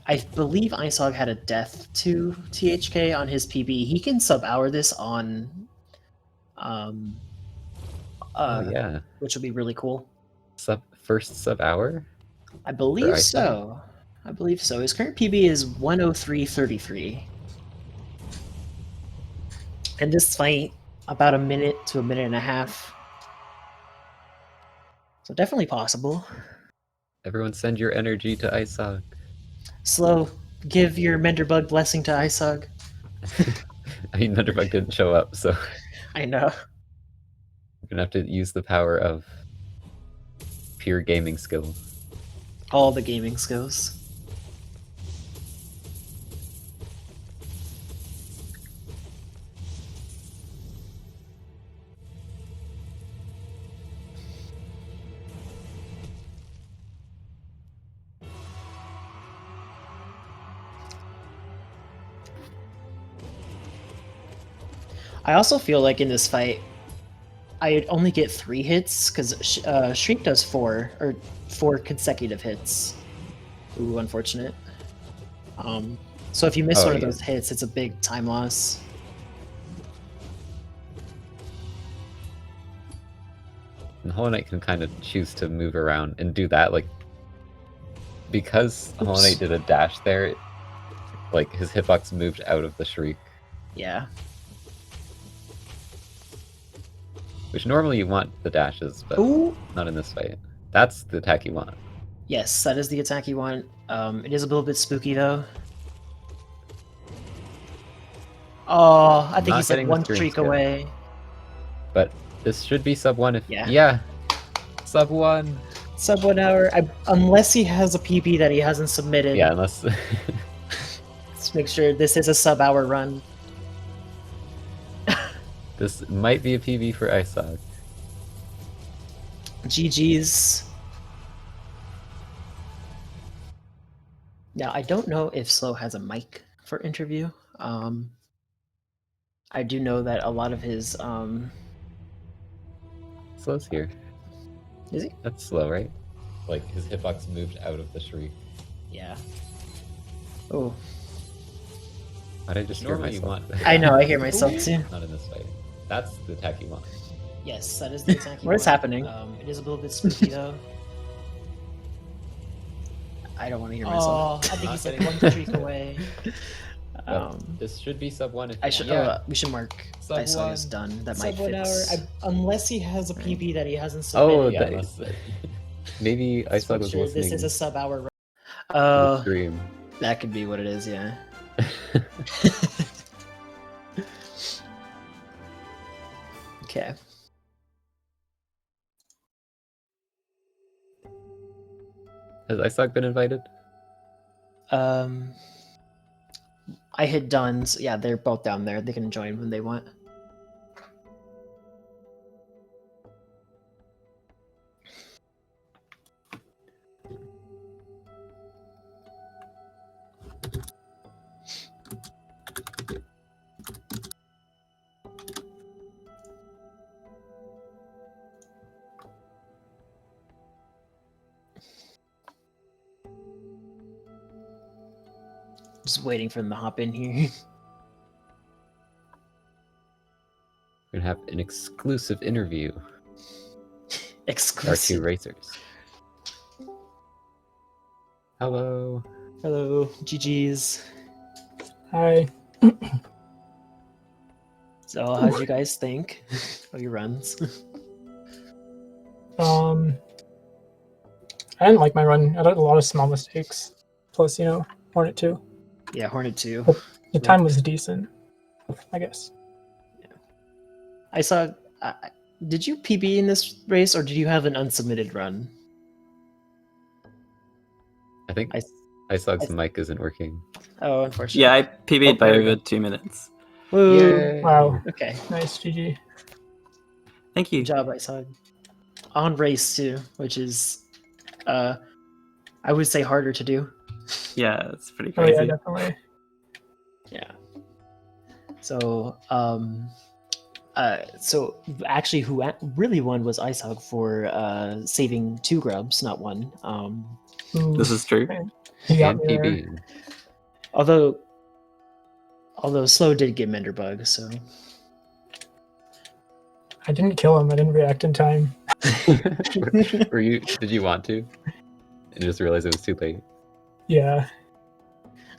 [SPEAKER 2] I believe Eisog had a death to THK on his PB. He can sub-hour this on...
[SPEAKER 1] yeah.
[SPEAKER 2] Which will be really cool.
[SPEAKER 1] First sub hour?
[SPEAKER 2] I believe so. I believe so. His current PB is 103.33. And this fight, about a minute to a minute and a half. So definitely possible.
[SPEAKER 1] Everyone send your energy to Eisog.
[SPEAKER 2] Slow, give your Menderbug blessing to Eisog.
[SPEAKER 1] I mean, Menderbug didn't show up, so
[SPEAKER 2] I know.
[SPEAKER 1] we're gonna have to use the power of pure gaming skill.
[SPEAKER 2] All the gaming skills. I also feel like in this fight, I only get 3 hits because Shriek does 4 or 4 consecutive hits. Ooh, unfortunate. So if you miss
[SPEAKER 1] Oh,
[SPEAKER 2] one of
[SPEAKER 1] yeah.
[SPEAKER 2] those hits, it's a big time loss.
[SPEAKER 1] And Hollow Knight can kind of choose to move around and do that, like, because Hollow
[SPEAKER 2] Oops.
[SPEAKER 1] Knight did a dash there, like, his hitbox moved out of the Shriek.
[SPEAKER 2] Yeah.
[SPEAKER 1] Which normally you want the dashes, but
[SPEAKER 2] Ooh.
[SPEAKER 1] not in this fight. That's the attack you want.
[SPEAKER 2] Yes, that is the attack you want. It is a little bit spooky though. Oh, I think
[SPEAKER 1] Not
[SPEAKER 2] he said
[SPEAKER 1] getting the
[SPEAKER 2] one
[SPEAKER 1] steering
[SPEAKER 2] streak
[SPEAKER 1] skill.
[SPEAKER 2] away.
[SPEAKER 1] But this should be sub 1 if...
[SPEAKER 2] Yeah.
[SPEAKER 1] Yeah! Sub 1!
[SPEAKER 2] Sub 1 hour, unless he has a PB that he hasn't submitted.
[SPEAKER 1] Yeah, unless...
[SPEAKER 2] Let's make sure this is a sub hour run.
[SPEAKER 1] This might be a PB for Eisog.
[SPEAKER 2] GG's. Now, I don't know if Slow has a mic for interview. I do know that a lot of his...
[SPEAKER 1] Slow's here.
[SPEAKER 2] Is he?
[SPEAKER 1] That's slow, right? Like, his hitbox moved out of the Shriek.
[SPEAKER 2] Yeah. Oh.
[SPEAKER 1] Why'd I just hear myself?
[SPEAKER 2] I know, I hear myself too.
[SPEAKER 1] Not in this fight. That's the attack you want.
[SPEAKER 2] Yes, that is the attack.
[SPEAKER 3] What is happening?
[SPEAKER 2] It is a little bit spooky though. I don't want to hear myself. I think
[SPEAKER 1] Not
[SPEAKER 2] he's like
[SPEAKER 1] getting
[SPEAKER 2] one streak away.
[SPEAKER 1] This should be sub 1 if...
[SPEAKER 2] I should. We should mark
[SPEAKER 1] Sub
[SPEAKER 2] Eisog is
[SPEAKER 1] 1.
[SPEAKER 2] done. That
[SPEAKER 3] Sub
[SPEAKER 2] might
[SPEAKER 3] 1
[SPEAKER 2] fix.
[SPEAKER 3] hour, unless he has a PB that he hasn't
[SPEAKER 1] Oh,
[SPEAKER 3] submitted.
[SPEAKER 1] yeah,
[SPEAKER 3] yet.
[SPEAKER 1] unless... Maybe Eisog was
[SPEAKER 2] Sure,
[SPEAKER 1] listening
[SPEAKER 2] this is a
[SPEAKER 1] to
[SPEAKER 2] sub hour.
[SPEAKER 1] the stream.
[SPEAKER 2] That could be what it is. Yeah. Okay.
[SPEAKER 1] Has Eisog been invited?
[SPEAKER 2] I hit done. So yeah, they're both down there. They can join when they want. Just waiting for them to hop in here.
[SPEAKER 1] We're gonna have an exclusive interview. Our
[SPEAKER 2] Exclusive.
[SPEAKER 1] two racers. Hello.
[SPEAKER 2] Hello, GG's.
[SPEAKER 3] Hi.
[SPEAKER 2] So, how'd you guys think of your runs?
[SPEAKER 3] I didn't like my run. I did a lot of small mistakes. Plus, Hornet 2.
[SPEAKER 2] Yeah, Hornet 2.
[SPEAKER 3] The time was decent, I guess.
[SPEAKER 2] I saw. Did you PB in this race, or did you have an unsubmitted run?
[SPEAKER 1] I think
[SPEAKER 2] I-
[SPEAKER 1] Eisog's mic isn't working.
[SPEAKER 2] Oh, unfortunately.
[SPEAKER 4] Yeah, I PB'd by
[SPEAKER 1] there we
[SPEAKER 4] over
[SPEAKER 1] go.
[SPEAKER 4] 2 minutes.
[SPEAKER 2] Woo.
[SPEAKER 1] Yay.
[SPEAKER 3] Wow.
[SPEAKER 2] Okay.
[SPEAKER 3] Nice, GG.
[SPEAKER 4] Thank you.
[SPEAKER 2] Good job, I saw. On race 2, which is, I would say harder to do.
[SPEAKER 4] Yeah, it's pretty
[SPEAKER 3] Oh,
[SPEAKER 4] crazy.
[SPEAKER 3] yeah, definitely.
[SPEAKER 2] Yeah. So, so actually, who really won was Eisog for saving 2 grubs, not 1.
[SPEAKER 3] Ooh,
[SPEAKER 4] This is true.
[SPEAKER 3] he got
[SPEAKER 1] And
[SPEAKER 3] me there.
[SPEAKER 1] PB.
[SPEAKER 2] Although Slow did get Menderbug, so
[SPEAKER 3] I didn't kill him. I didn't react in time.
[SPEAKER 1] Were you? Did you want to? And just realize it was too late.
[SPEAKER 3] Yeah.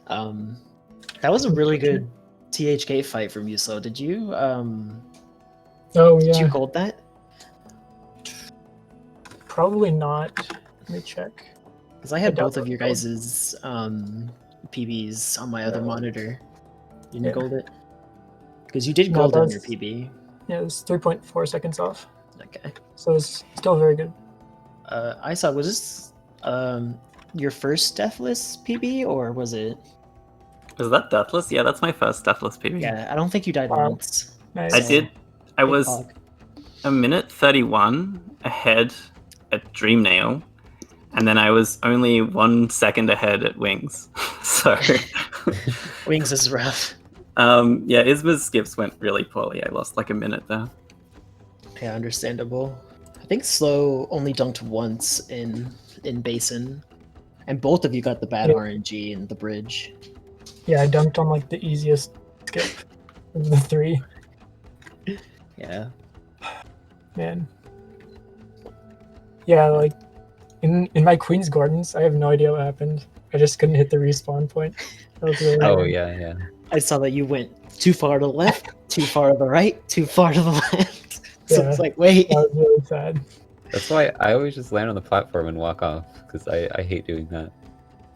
[SPEAKER 2] that was a really good THK fight from you, Slow. Did you
[SPEAKER 3] Oh,
[SPEAKER 2] did you
[SPEAKER 3] yeah.
[SPEAKER 2] gold that?
[SPEAKER 3] Probably not. Let me check.
[SPEAKER 2] Because I had
[SPEAKER 3] I doubt
[SPEAKER 2] both of
[SPEAKER 3] that
[SPEAKER 2] your
[SPEAKER 3] gold.
[SPEAKER 2] guys' PBs on my other monitor. You didn't
[SPEAKER 3] Yeah.
[SPEAKER 2] gold it? Because you did
[SPEAKER 3] No,
[SPEAKER 2] gold on your
[SPEAKER 3] that's-
[SPEAKER 2] PB.
[SPEAKER 3] Yeah, it was 3.4 seconds off.
[SPEAKER 2] Okay.
[SPEAKER 3] So it's still very good.
[SPEAKER 2] I saw, was this your first Deathless PB, or was it?
[SPEAKER 4] Was that Deathless? Yeah, that's my first Deathless PB.
[SPEAKER 2] Yeah, I don't think you died
[SPEAKER 3] Wow.
[SPEAKER 2] once.
[SPEAKER 3] Nice.
[SPEAKER 4] I did. I
[SPEAKER 2] Big
[SPEAKER 4] was
[SPEAKER 2] hog.
[SPEAKER 4] a minute 31 ahead at Dreamnail, and then I was only 1 second ahead at Wings. So,
[SPEAKER 2] Wings is rough.
[SPEAKER 4] yeah, Isma's skips went really poorly. I lost like a minute there.
[SPEAKER 2] Yeah, understandable. I think Slow only dunked once in Basin, and both of you got the bad
[SPEAKER 3] Yeah.
[SPEAKER 2] RNG in the bridge.
[SPEAKER 3] Yeah, I dunked on like the easiest skip of the 3.
[SPEAKER 2] Yeah.
[SPEAKER 3] Man. Yeah, like in my Queen's Gardens, I have no idea what happened. I just couldn't hit the respawn point. That was really
[SPEAKER 1] Oh
[SPEAKER 3] weird.
[SPEAKER 1] yeah.
[SPEAKER 2] I saw that you went too far to the left, too far to the right, too far to the left. So
[SPEAKER 3] Yeah.
[SPEAKER 2] it's like, wait.
[SPEAKER 3] That was really sad.
[SPEAKER 1] That's why I always just land on the platform and walk off, because I hate doing that.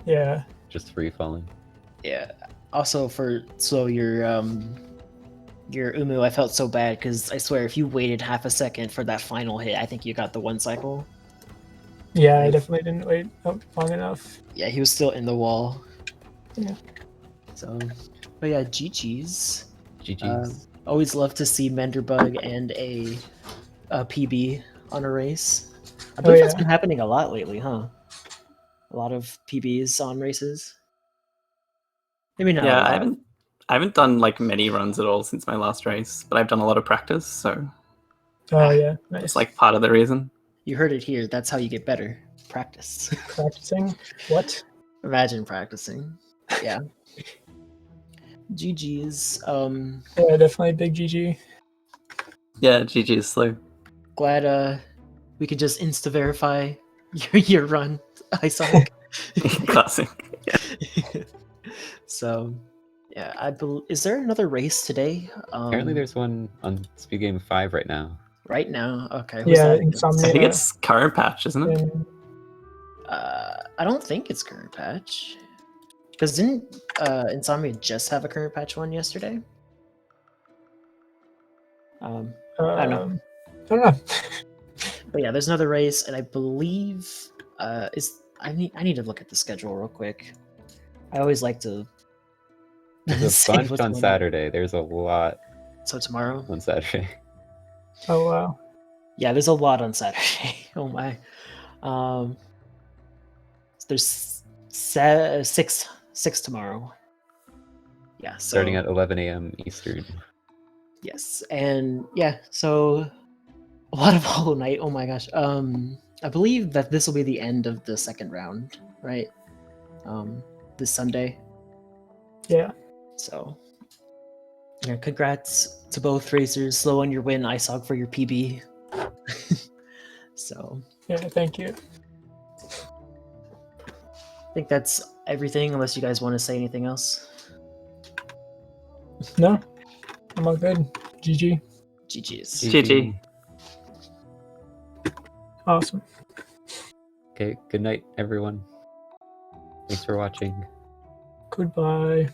[SPEAKER 3] Yeah.
[SPEAKER 1] Just free falling.
[SPEAKER 2] Yeah. Also, your Umu, I felt so bad because I swear, if you waited half a second for that final hit, I think you got the 1 cycle.
[SPEAKER 3] Yeah, I
[SPEAKER 2] Like-
[SPEAKER 3] definitely didn't wait long enough.
[SPEAKER 2] Yeah, he was still in the wall.
[SPEAKER 3] Yeah.
[SPEAKER 2] So, but yeah, GG's.
[SPEAKER 1] GG's.
[SPEAKER 2] Always love to see Menderbug and a PB on a race. I believe that's
[SPEAKER 3] yeah.
[SPEAKER 2] been happening a lot lately, huh? A lot of PBs on races. Maybe not.
[SPEAKER 4] Yeah,
[SPEAKER 2] a lot.
[SPEAKER 4] I haven't done like many runs at all since my last race, but I've done a lot of practice, so
[SPEAKER 3] Oh yeah, nice.
[SPEAKER 4] it's like part of the reason.
[SPEAKER 2] You heard it here. That's how you get better. Practice.
[SPEAKER 3] Practicing? What?
[SPEAKER 2] Imagine practicing. Yeah. GG's.
[SPEAKER 3] Yeah, definitely big GG.
[SPEAKER 4] Yeah, GG is slow.
[SPEAKER 2] Glad we could just insta verify your run, Eisog.
[SPEAKER 4] Classic.
[SPEAKER 2] So, yeah, is there another race today?
[SPEAKER 1] Apparently there's one on SpeedGaming 5 right now.
[SPEAKER 2] Right now. Okay. who's
[SPEAKER 3] Yeah,
[SPEAKER 2] that?
[SPEAKER 3] Insomnia.
[SPEAKER 4] I think it's current patch, isn't it?
[SPEAKER 3] and-
[SPEAKER 2] I don't think it's current patch. Because didn't Insomnia just have a current patch one yesterday? I don't know.
[SPEAKER 3] I don't know.
[SPEAKER 2] But yeah, there's another race, and I believe I need to look at the schedule real quick. I always like to.
[SPEAKER 1] There's a
[SPEAKER 2] say
[SPEAKER 1] bunch
[SPEAKER 2] what's
[SPEAKER 1] on
[SPEAKER 2] going
[SPEAKER 1] Saturday. There's a lot
[SPEAKER 2] So tomorrow?
[SPEAKER 1] on Saturday.
[SPEAKER 3] Oh wow.
[SPEAKER 2] Yeah, there's a lot on Saturday. Oh my. There's six tomorrow. Yeah. So,
[SPEAKER 1] Starting at 11 a.m. Eastern.
[SPEAKER 2] yes, and yeah, so a lot of Hollow Knight. Oh my gosh. I believe that this will be the end of the second round, right? This Sunday.
[SPEAKER 3] Yeah.
[SPEAKER 2] So, yeah, congrats to both racers. Slow on your win, Eisog, for your PB. So,
[SPEAKER 3] Yeah, thank you.
[SPEAKER 2] I think that's everything, unless you guys want to say anything else.
[SPEAKER 3] No, I'm all good. GG.
[SPEAKER 2] GG's.
[SPEAKER 4] GG.
[SPEAKER 3] Awesome.
[SPEAKER 1] Okay, good night, everyone. Thanks for watching.
[SPEAKER 3] Goodbye.